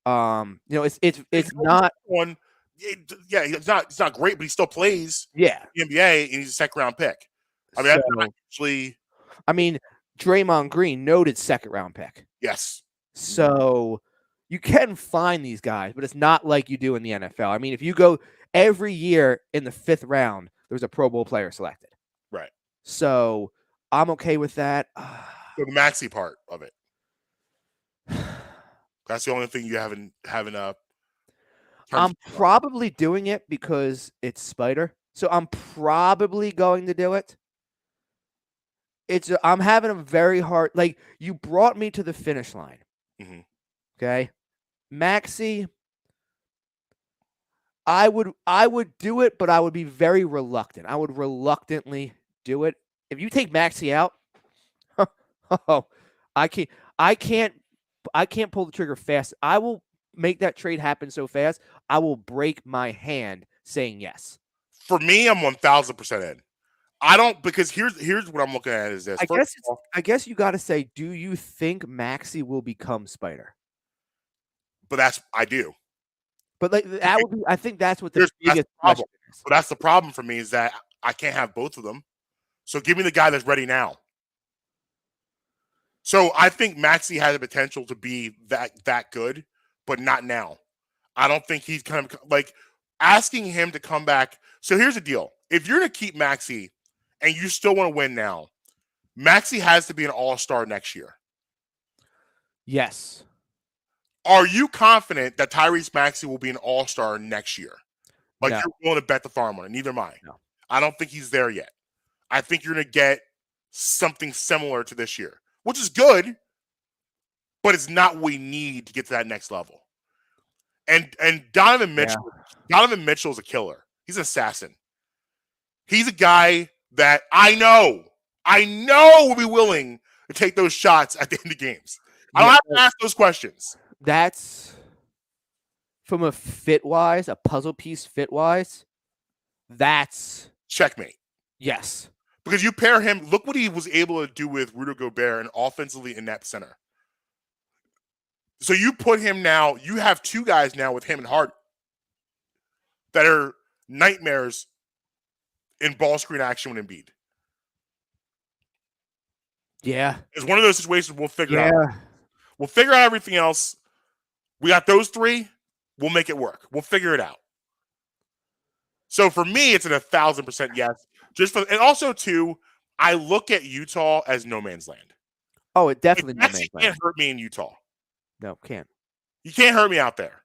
it's not one. Yeah, it's not great, but he still plays. Yeah, in the NBA, and he's a second round pick. I mean, that's not actually. I mean, Draymond Green, noted second round pick. Yes. So you can find these guys, but it's not like you do in the NFL. I mean, if you go every year in the 5th round, there's a Pro Bowl player selected. Right. So I'm okay with that. So the Maxey part of it. That's the only thing you haven't up. I'm probably doing it because it's Spider. So I'm probably going to do it. I'm having a very hard, like, you brought me to the finish line. Mm-hmm. Okay. Maxey, I would do it, but I would be very reluctant. I would reluctantly do it. If you take Maxey out, I can't pull the trigger fast. I will make that trade happen so fast, I will break my hand saying yes. For me, I'm 1,000% in. I don't, because here's what I'm looking at is this. I guess you got to say, do you think Maxey will become Spider? But I do. But like that would be, I think that's what the biggest problem is. But that's the problem for me is that I can't have both of them. So give me the guy that's ready now. So I think Maxey has the potential to be that good, but not now. I don't think he's kind of like asking him to come back. So here's the deal. If you're going to keep Maxey and you still want to win now, Maxey has to be an all-star next year. Yes. Are you confident that Tyrese Maxey will be an all-star next year? Like No. You're willing to bet the farm on it. Neither am I. No. I don't think he's there yet. I think you're going to get something similar to this year, which is good, but it's not what we need to get to that next level. And Donovan Mitchell, Donovan Mitchell is a killer. He's an assassin. He's a guy that I know will be willing to take those shots at the end of games. I don't have to ask those questions. That's from a fit-wise, a puzzle piece fit-wise, that's checkmate. Yes. Because you pair him, look what he was able to do with Rudy Gobert and offensively inept center. So you put him now, you have two guys now with him and Hart that are nightmares in ball screen action with Embiid. Yeah. It's one of those situations we'll figure out. We'll figure out everything else. We got those three. We'll make it work. We'll figure it out. So for me, it's an 1,000% yes. And also too, I look at Utah as no man's land. Oh, it definitely no man's land. You can't hurt me in Utah. No, can't. You can't hurt me out there.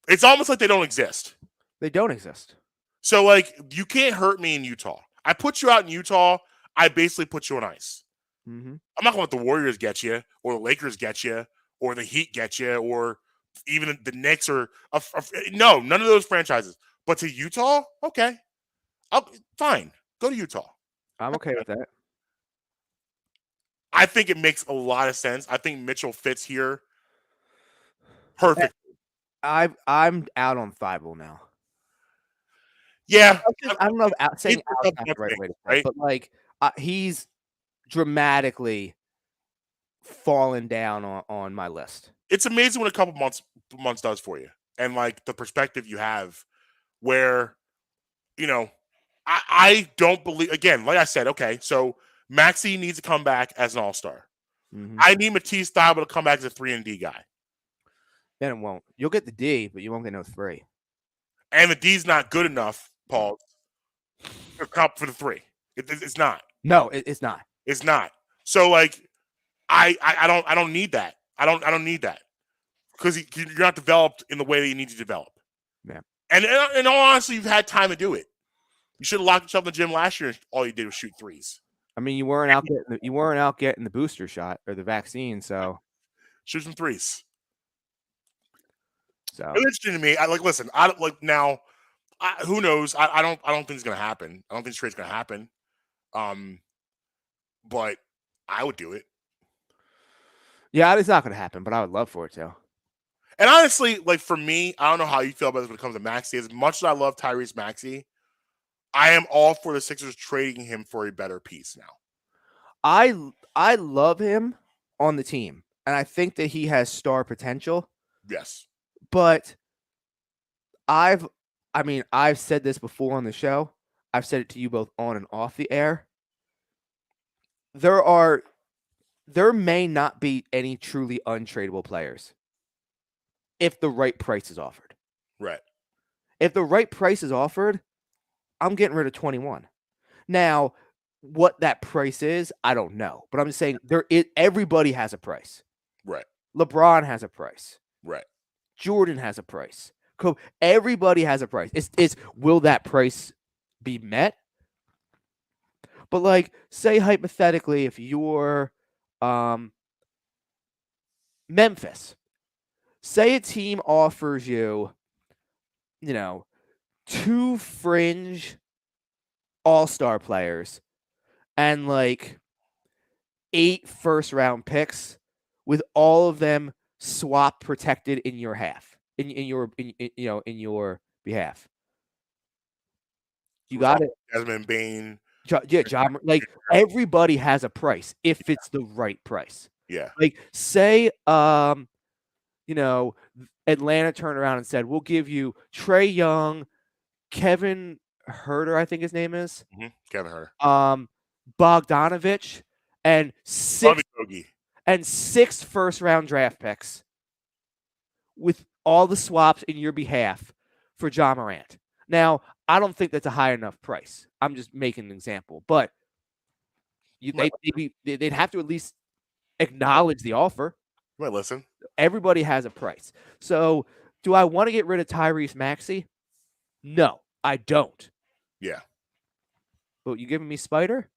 It's almost like they don't exist. They don't exist. So, like, you can't hurt me in Utah. I put you out in Utah, I basically put you on ice. Mm-hmm. I'm not going to let the Warriors get you, or the Lakers get you, or the Heat get you, or even the Knicks, or no, none of those franchises. But to Utah, okay, fine. Go to Utah. I'm okay with that. I think it makes a lot of sense. I think Mitchell fits here perfect. I'm out on Thibault now. Yeah, I don't know if saying It's out is not the right way to say it, right? but like he's dramatically fallen down on my list. It's amazing what a couple months does for you, and like the perspective you have, where I don't believe, again, like I said, okay, so Maxey needs to come back as an all-star. Mm-hmm. I need Matisse Thybulle to come back as a 3-and-D guy. Then it won't. You'll get the D, but you won't get no 3. And the D's not good enough, Paul, to comp for the 3. It's not. No, it's not. It's not. So like, I don't need that. I don't need that, because you're not developed in the way that you need to develop. Yeah. And in all honesty, you've had time to do it. You should have locked yourself in the gym last year, and all you did was shoot threes. I mean, you weren't out getting the booster shot or the vaccine, so shoot some threes. So it's interesting to me. Listen. I don't like now. Who knows? I don't think it's gonna happen. I don't think this trade's gonna happen. But I would do it. Yeah, it's not gonna happen, but I would love for it to. And honestly, like for me, I don't know how you feel about this when it comes to Maxey. As much as I love Tyrese Maxey, I am all for the Sixers trading him for a better piece now. I love him on the team, and I think that he has star potential. Yes. But I've said this before on the show. I've said it to you both on and off the air. There may not be any truly untradeable players if the right price is offered. Right. If the right price is offered, I'm getting rid of 21. Now, what that price is, I don't know. But I'm just saying everybody has a price. Right. LeBron has a price. Right. Jordan has a price. Everybody has a price. It's will that price be met? But like, say hypothetically, if you're Memphis, say a team offers you, 2 fringe all-star players and like 8 first-round picks with all of them swap protected in your behalf. You got it. Desmond Bane. John, like everybody has a price if it's the right price. Yeah. Like say Atlanta turned around and said, "We'll give you Trae Young, Kevin Huerter, I think his name is. Mm-hmm. Kevin Huerter. Bogdanovich and 6 first-round draft picks with all the swaps in your behalf for Ja Morant." Now, I don't think that's a high enough price. I'm just making an example, but they'd have to at least acknowledge the offer. Right, listen. Everybody has a price. So, do I want to get rid of Tyrese Maxey? No, I don't. Yeah. But you giving me Spider?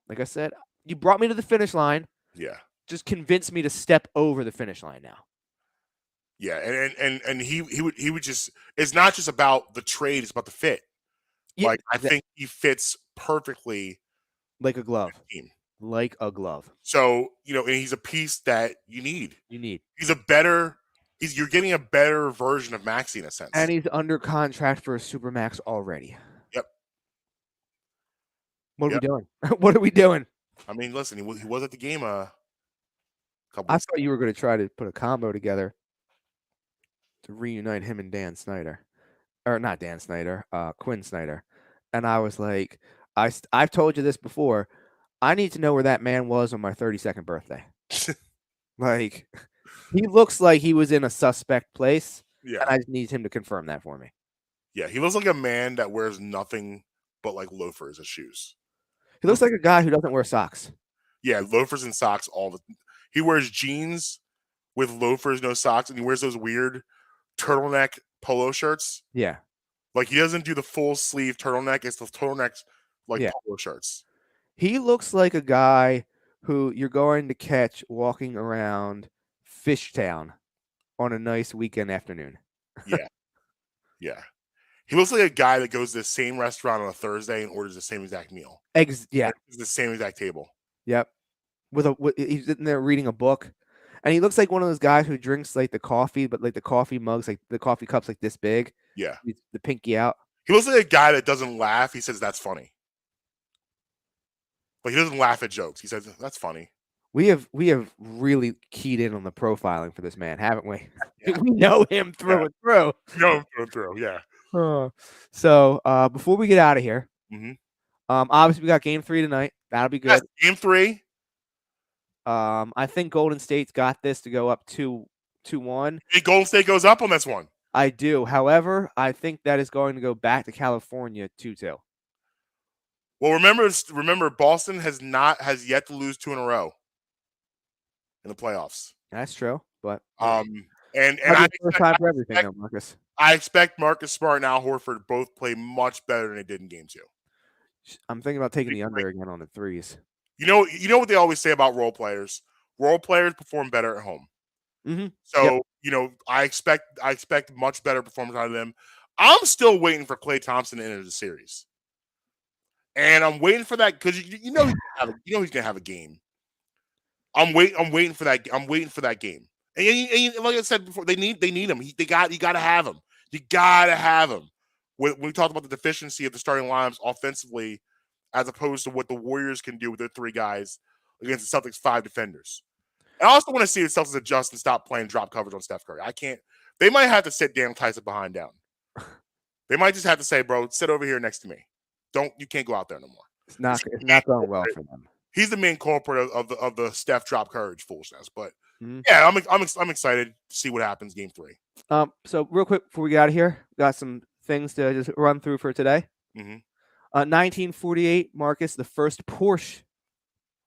Like I said, you brought me to the finish line. Yeah. Just convince me to step over the finish line now. Yeah, and he would just, it's not just about the trade, it's about the fit. Yeah, like I think he fits perfectly like a glove. Like a glove. So, and he's a piece that you need. You're getting a better version of Maxey in a sense. And he's under contract for a Supermax already. Yep. What are we doing? What are we doing? I mean, listen, he was at the game a couple I thought you were going to try to put a combo together to reunite him and Dan Snyder. Or not Dan Snyder, Quinn Snyder. And I was like, I've told you this before. I need to know where that man was on my 32nd birthday. Like, he looks like he was in a suspect place. Yeah. And I just need him to confirm that for me. Yeah, he looks like a man that wears nothing but like loafers as shoes. He looks like a guy who doesn't wear socks. Yeah, loafers and socks he wears jeans with loafers, no socks, and he wears those weird turtleneck polo shirts. Yeah. Like he doesn't do the full sleeve turtleneck. It's the turtlenecks polo shirts. He looks like a guy who you're going to catch walking around Fishtown on a nice weekend afternoon. Yeah. Yeah. He looks like a guy that goes to the same restaurant on a Thursday and orders the same exact meal. Yeah. It's the same exact table. Yep. He's sitting there reading a book, and he looks like one of those guys who drinks like the coffee, but like the coffee mugs, like the coffee cups, like this big. Yeah. The pinky out. He looks like a guy that doesn't laugh. He says that's funny. But he doesn't laugh at jokes. He says that's funny. We have really keyed in on the profiling for this man, haven't we? Yeah. We know him through and through. Yeah. So before we get out of here, mm-hmm. Obviously we got Game 3 tonight. That'll be good. Yes, Game 3. I think Golden State's got this to go up 2-1. Hey, Golden State goes up on this one. I do. However, I think that is going to go back to California 2-2. Well, remember, Boston has yet to lose 2 in a row in the playoffs. That's true, but and first time for everything, though, Marcus. I expect Marcus Smart and Al Horford both play much better than they did in Game 2. I'm thinking about taking the under again on the threes. You know what they always say about role players? Role players perform better at home. Mm-hmm. So I expect much better performance out of them. I'm still waiting for Klay Thompson to enter the series. And I'm waiting for that because he's gonna have a game. I'm waiting for that. I'm waiting for that game. And like I said before, they need him. You gotta have him. You gotta have him. When we talked about the deficiency of the starting lineups offensively, as opposed to what the Warriors can do with their 3 guys against the Celtics' 5 defenders. I also want to see the Celtics adjust and stop playing drop coverage on Steph Curry. I can't. They might have to sit Dan Tyson behind down. They might just have to say, "Bro, sit over here next to me. You can't go out there no more." It's not going well for them. He's the main culprit of the Steph drop courage foolishness. But yeah, I'm excited to see what happens Game 3. So real quick before we get out of here, got some things to just run through for today. 1948, Marcus, the first Porsche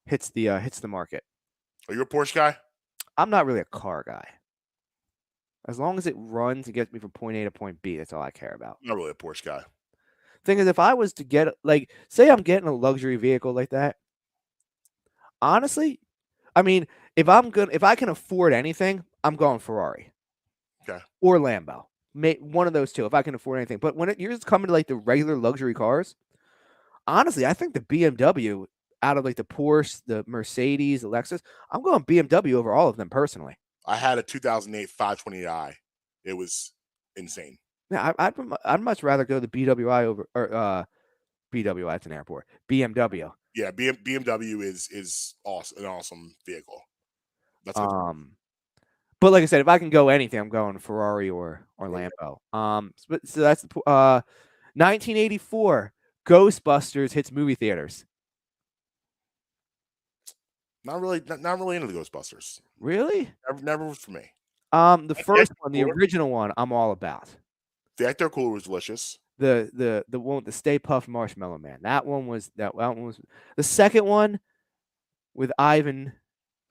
hits the market. Are you a Porsche guy? I'm not really a car guy. As long as it runs and gets me from point A to point B, that's all I care about. I'm not really a Porsche guy. Thing is, if I was to get say I'm getting a luxury vehicle like that, honestly, I mean, if I can afford anything, I'm going Ferrari. Okay. Or Lambo. One of those two, if I can afford anything. But when you're just coming to the regular luxury cars, honestly, I think the BMW out of the Porsche, the Mercedes, the Lexus, I'm going BMW over all of them personally. I had a 2008 520i. It was insane. Yeah, I'd much rather go the BWI over BWI. It's an airport. BMW. Yeah, BMW is awesome, an awesome vehicle. That's but like I said, if I can go anything, I'm going Ferrari or Lambo. So that's 1984. Ghostbusters hits movie theaters. Not really into the Ghostbusters. Really? Never was for me. The first one, the original one, I'm all about. The Ecto Cooler was delicious. The one with the Stay Puft Marshmallow Man. That one was the second one with Ivan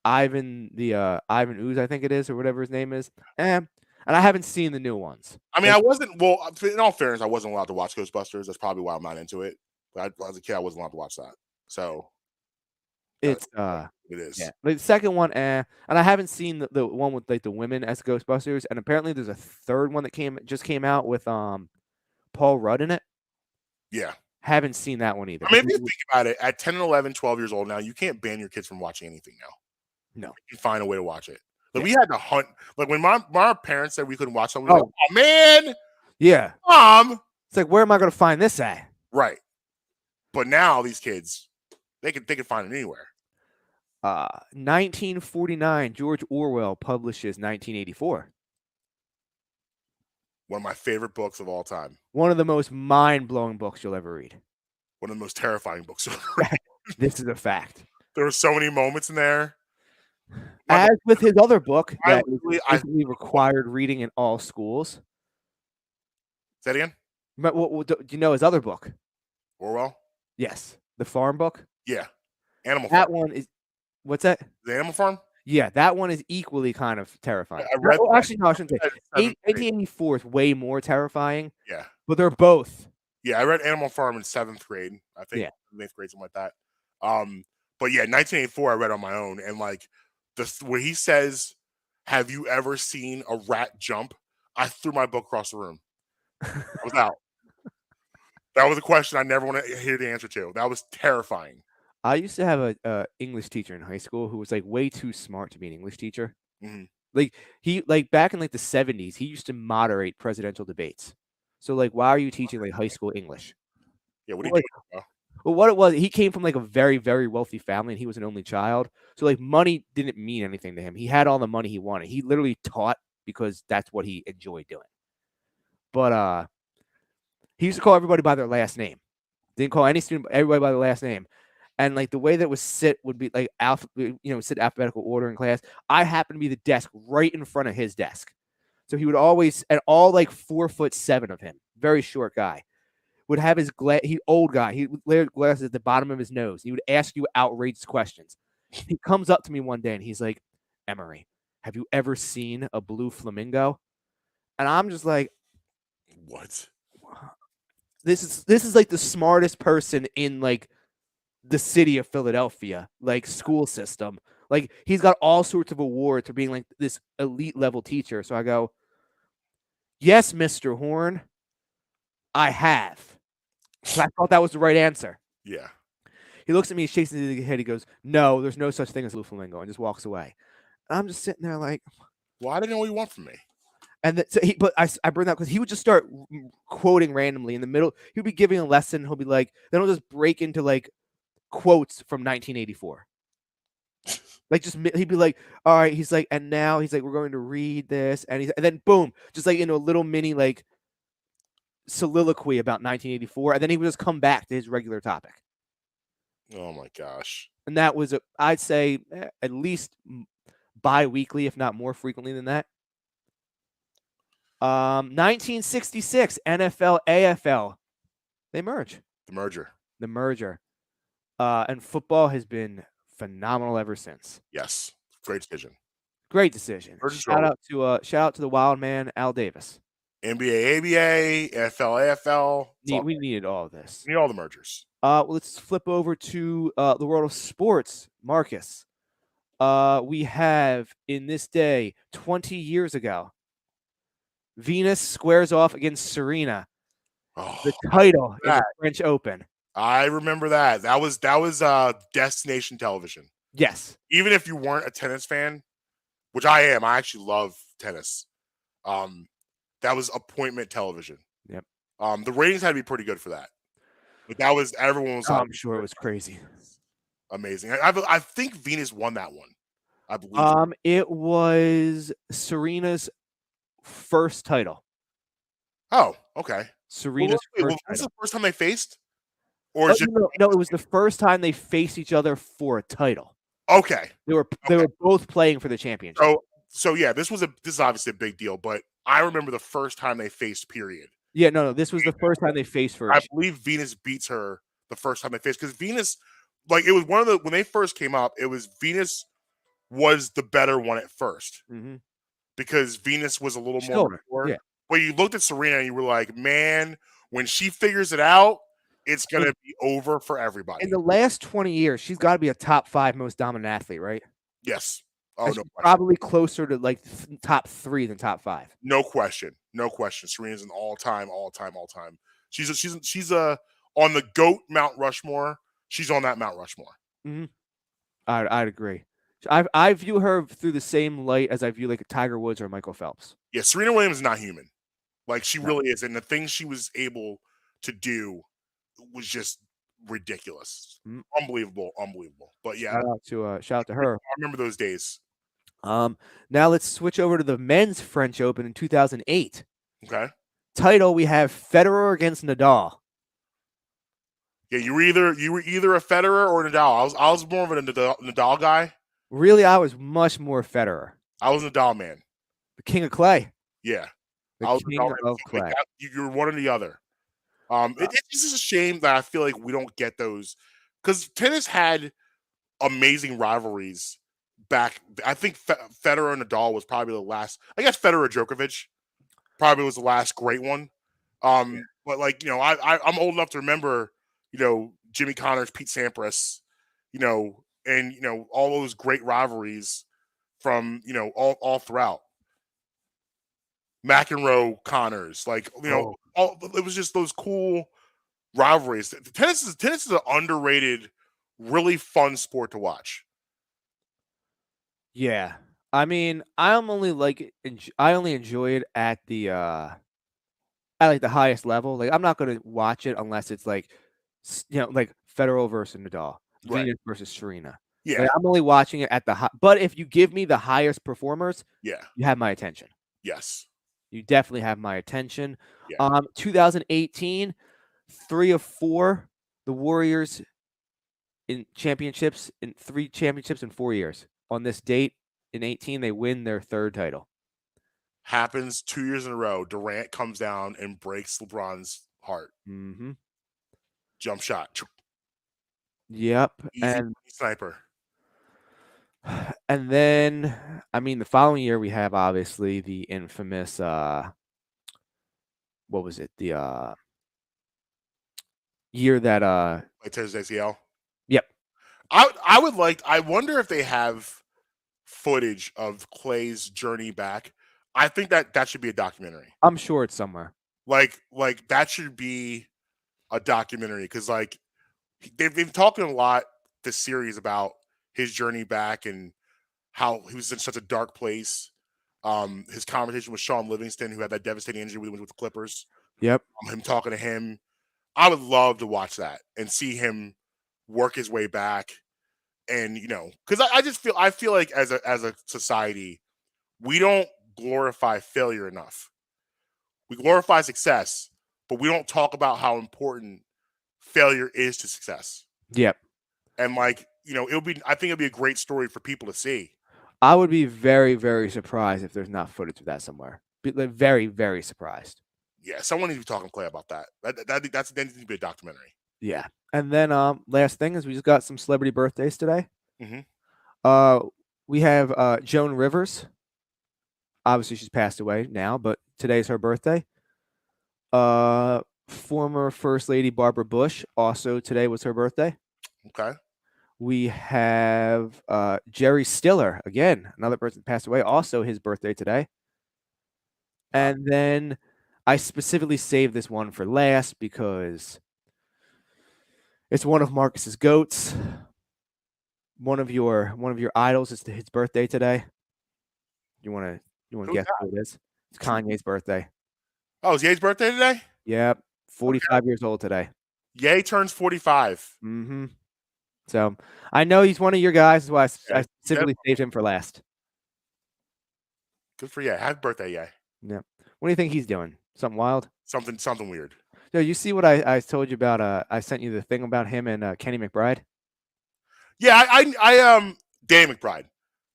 Ooze, I think it is, or whatever his name is. And I haven't seen the new ones. I mean, in all fairness, I wasn't allowed to watch Ghostbusters. That's probably why I'm not into it. But as a kid, I wasn't allowed to watch that. So it is. Yeah. The second one, and I haven't seen the one with the women as Ghostbusters, and apparently there's a third one that just came out with Paul Rudd in it. Yeah. Haven't seen that one either. I mean, if you think about it, at 10 and 11, 12 years old now, you can't ban your kids from watching anything now. No. You can find a way to watch it. We had to hunt. When my parents said we couldn't watch something, oh man. Yeah. Mom. It's where am I going to find this at? Right. But now these kids, they can find it anywhere. 1949, George Orwell publishes 1984. One of my favorite books of all time. One of the most mind-blowing books you'll ever read. One of the most terrifying books you'll ever read. This is a fact. There were so many moments in there. As with his other book, that is required reading in all schools. Say that again? But do you know his other book? Orwell? Yes. The farm book? Yeah. Animal Farm. Farm. That one is, what's that? The Animal Farm? Yeah, that one is equally kind of terrifying. Actually, no, I shouldn't say. 1884 is way more terrifying. Yeah. But they're both. Yeah, I read Animal Farm in 7th grade. I think 8th grade, something like that. But yeah, 1984 I read on my own. And where he says, "Have you ever seen a rat jump?" I threw my book across the room. I was out. That was a question I never want to hear the answer to. That was terrifying. I used to have a English teacher in high school who was like way too smart to be an English teacher. Mhm. Like he back in like the 70s, he used to moderate presidential debates. So like, why are you teaching like high school English? Yeah, what are Well, you like, doing, bro? well, what it was, he came from like a very, very wealthy family and he was an only child. So like money didn't mean anything to him. He had all the money he wanted. He literally taught because that's what he enjoyed doing. But he used to call everybody by their last name. Didn't call any student everybody by their last name. And like the way that was sit would be like sit alphabetical order in class. I happened to be the desk right in front of his desk. So he would always, and all like 4'7" of him, very short guy, would have his old guy. He would wear glasses at the bottom of his nose. He would ask you outrageous questions. He comes up to me one day and he's like, Emery, have you ever seen a blue flamingo? And I'm just like, What? this is like the smartest person in like the city of Philadelphia, like school system. Like he's got all sorts of awards for being like this elite level teacher. So I go, yes, Mr. Horn, I have. So I thought that was the right answer. Yeah. He looks at me, shakes his head. He goes, no, there's no such thing as blue flamingo, and just walks away. And I'm just sitting there like, Well, I didn't know what you want from me. and but I bring that because he would just start quoting randomly in the middle. He would be giving a lesson. He'll be like, then he'll just break into like quotes from 1984. Like he'd be like, all right, he's like, and now he's like, we're going to read this, and then boom, just like into a little mini like soliloquy about 1984, and then he would just come back to his regular topic. Oh my gosh. And that was I'd say at least bi-weekly, if not more frequently than that. 1966 NFL AFL, they merge. The merger. And football has been phenomenal ever since. Yes, great decision. Great decision. Shout out to the wild man Al Davis. NBA, ABA, NFL, AFL. We needed all of this. We need all the mergers. Well, let's flip over to the world of sports. Marcus, we have in this day 20 years ago, Venus squares off against Serena, the title in the French Open. I remember that. That was destination television. Yes. Even if you weren't a tennis fan, which I am, I actually love tennis. That was appointment television. Yep. The ratings had to be pretty good for that. But that was everyone was. I'm sure it was crazy. Amazing. I think Venus won that one. I believe. It was Serena's first title. Oh, okay. Serena's first was this the first time they faced? Or no, it was the first time they faced each other for a title. Okay. They were both playing for the championship. So yeah, this is obviously a big deal, but I remember the first time they faced, period. Yeah, no, this was the first time they faced for. I believe Venus beats her the first time they faced because Venus, like it was one of the when they first came up, it was Venus was the better one at 1st because Venus was a little more mature. Yeah. But you looked at Serena and you were like, man, when she figures it out, it's gonna be over for everybody. In the last 20 years, she's got to be a top 5 most dominant athlete, right? Yes. Oh, no question. Probably closer to like top 3 than top 5. No question. Serena's an all-time. She's on the GOAT Mount Rushmore. She's on that Mount Rushmore. Mm-hmm. I'd agree. I view her through the same light as I view like a Tiger Woods or Michael Phelps. Yeah, Serena Williams is not human. Like she really is, and the things she was able to do was just ridiculous, unbelievable. But yeah, shout out to her. I remember those days. Now let's switch over to the men's French Open in 2008. Okay. Title, we have Federer against Nadal. Yeah, you were either a Federer or Nadal. I was more of a Nadal guy. Really, I was much more Federer. I was a Nadal man. The king of clay. Yeah. The king of clay. You're one or the other. It's just a shame that I feel like we don't get those because tennis had amazing rivalries back. I think Federer and Nadal was probably the last. I guess Federer Djokovic probably was the last great one. But like I'm old enough to remember Jimmy Connors, Pete Sampras, and all those great rivalries from all throughout. McEnroe, Connors, it was just those cool rivalries. Tennis is an underrated, really fun sport to watch. Yeah. I mean, I only enjoy it at the highest level. Like, I'm not gonna watch it unless it's like, like Federer versus Nadal, Right. Venus versus Serena. Yeah. Like, I'm only watching it at the high. But if you give me the highest performers, Yeah. you have my attention. Yes. You definitely have my attention. Yeah. 2018, 3 of 4, the Warriors in 3 championships in 4 years. On this date in 18, they win their 3rd title. Happens 2 years in a row. Durant comes down and breaks LeBron's heart. Mm-hmm. Jump shot. Yep. Easy sniper. And then, I mean, the following year we have obviously the infamous what was it? The year that Like Ted's ACL. Yep. I wonder if they have footage of Clay's journey back. I think that should be a documentary. I'm sure it's somewhere. Like that should be a documentary, because like they've been talking a lot this series about his journey back and how he was in such a dark place. His conversation with Sean Livingston, who had that devastating injury with the Clippers. Yep. Him talking to him. I would love to watch that and see him work his way back. And because I feel like as a society, we don't glorify failure enough. We glorify success, but we don't talk about how important failure is to success. Yep. And I think it'll be a great story for people to see. I would be very, very surprised if there's not footage of that somewhere. Very, very surprised. Yeah, someone needs to be talking to Clay about that. That needs to be a documentary. Yeah. And then last thing is we just got some celebrity birthdays today. Mm-hmm. We have Joan Rivers. Obviously, she's passed away now, but today's her birthday. Former First Lady Barbara Bush, also today was her birthday. Okay. We have Jerry Stiller, again, another person passed away, also his birthday today. And then I specifically saved this one for last because it's one of Marcus's goats. One of your idols is his birthday today. You want to guess who it is? It's Kanye's birthday. Oh, it's Ye's birthday today? Yep. 45 years old today. Ye turns 45. Mm-hmm. So I know he's one of your guys, that's why I specifically saved him for last. Good for Ye. Happy birthday, Ye. Yep. What do you think he's doing? Something wild? Something weird. No, you see what I told you about? I sent you the thing about him and Kenny McBride. Yeah, I Danny McBride.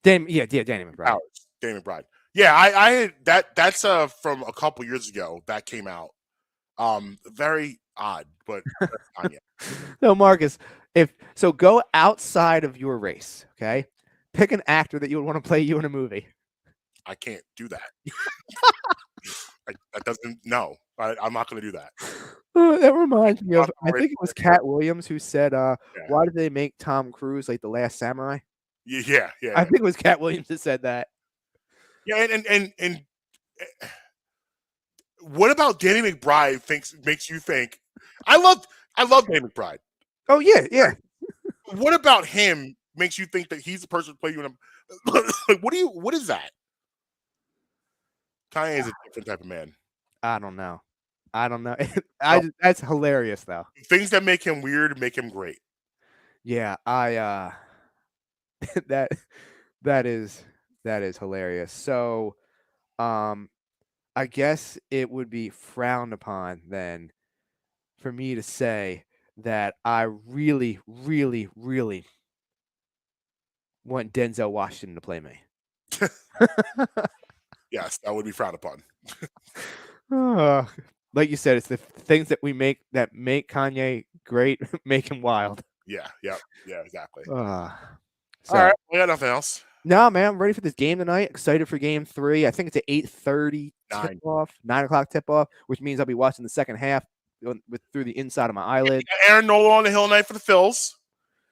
Danny McBride. Danny McBride. Yeah, I had that's from a couple years ago that came out. Very odd, but that's fine, yeah. No, Marcus, go outside of your race, okay? Pick an actor that you would want to play you in a movie. I can't do that. That doesn't. No, I'm not going to do that. That reminds me of, I think it was Cat Williams who said, why did they make Tom Cruise like the Last Samurai? Yeah. I think it was Cat Williams that said that. Yeah, and what about Danny McBride makes you think? I love Danny McBride. Oh yeah. What about him makes you think that he's the person to play you in a? What is that? Kanye is a different type of man. I don't know. That's hilarious though. Things that make him weird make him great. Yeah, that is hilarious. So, I guess it would be frowned upon then for me to say that I really, really, really want Denzel Washington to play me. Yes, that would be frowned upon. Like you said, it's the things that make Kanye great, make him wild. Yeah, exactly. All right, we got nothing else. No, man, I'm ready for this game tonight. Excited for game 3. I think it's at 8:30 tip-off, 9 o'clock tip-off, which means I'll be watching the second half through the inside of my eyelid. Aaron Nola on the hill tonight for the Phillies.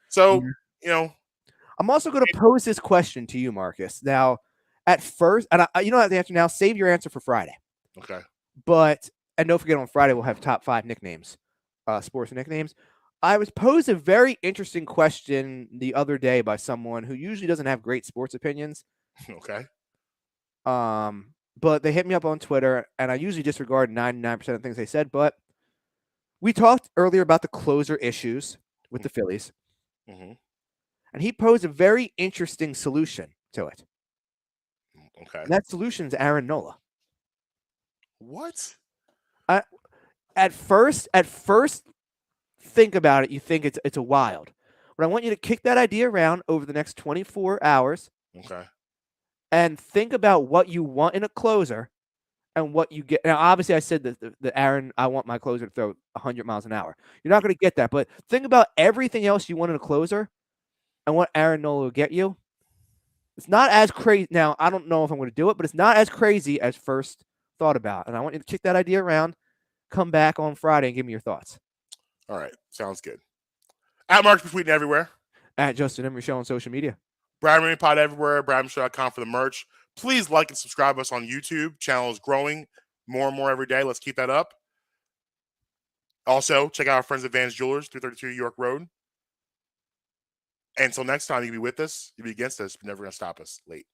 So, I'm also going to pose this question to you, Marcus. Now, at first, and you don't have to answer now. Save your answer for Friday. Okay. And don't forget, on Friday, we'll have top 5 nicknames. sports nicknames. I was posed a very interesting question the other day by someone who usually doesn't have great sports opinions. Okay. But they hit me up on Twitter, and I usually disregard 99% of the things they said. But we talked earlier about the closer issues with the Phillies, and he posed a very interesting solution to it. Okay. And that solution is Aaron Nola. What? At first, think about it. You think it's a wild, but I want you to kick that idea around over the next 24 hours. Okay. And think about what you want in a closer and what you get. Now, obviously, I said that the Aaron, I want my closer to throw 100 miles an hour. You're not going to get that, but think about everything else you want in a closer and what Aaron Nola will get you. It's not as crazy. Now, I don't know if I'm going to do it, but it's not as crazy as first thought about. And I want you to kick that idea around, come back on Friday and give me your thoughts. All right. Sounds good. At Marques tweeting everywhere. At Justin Emery Show on social media. Brad Rainey Pod everywhere. BradMorshow.com for the merch. Please like and subscribe us on YouTube. Channel is growing more and more every day. Let's keep that up. Also, check out our friends at Vans Jewelers, 332 York Road. Until next time, you can be with us, you can be against us, but never going to stop us. Late.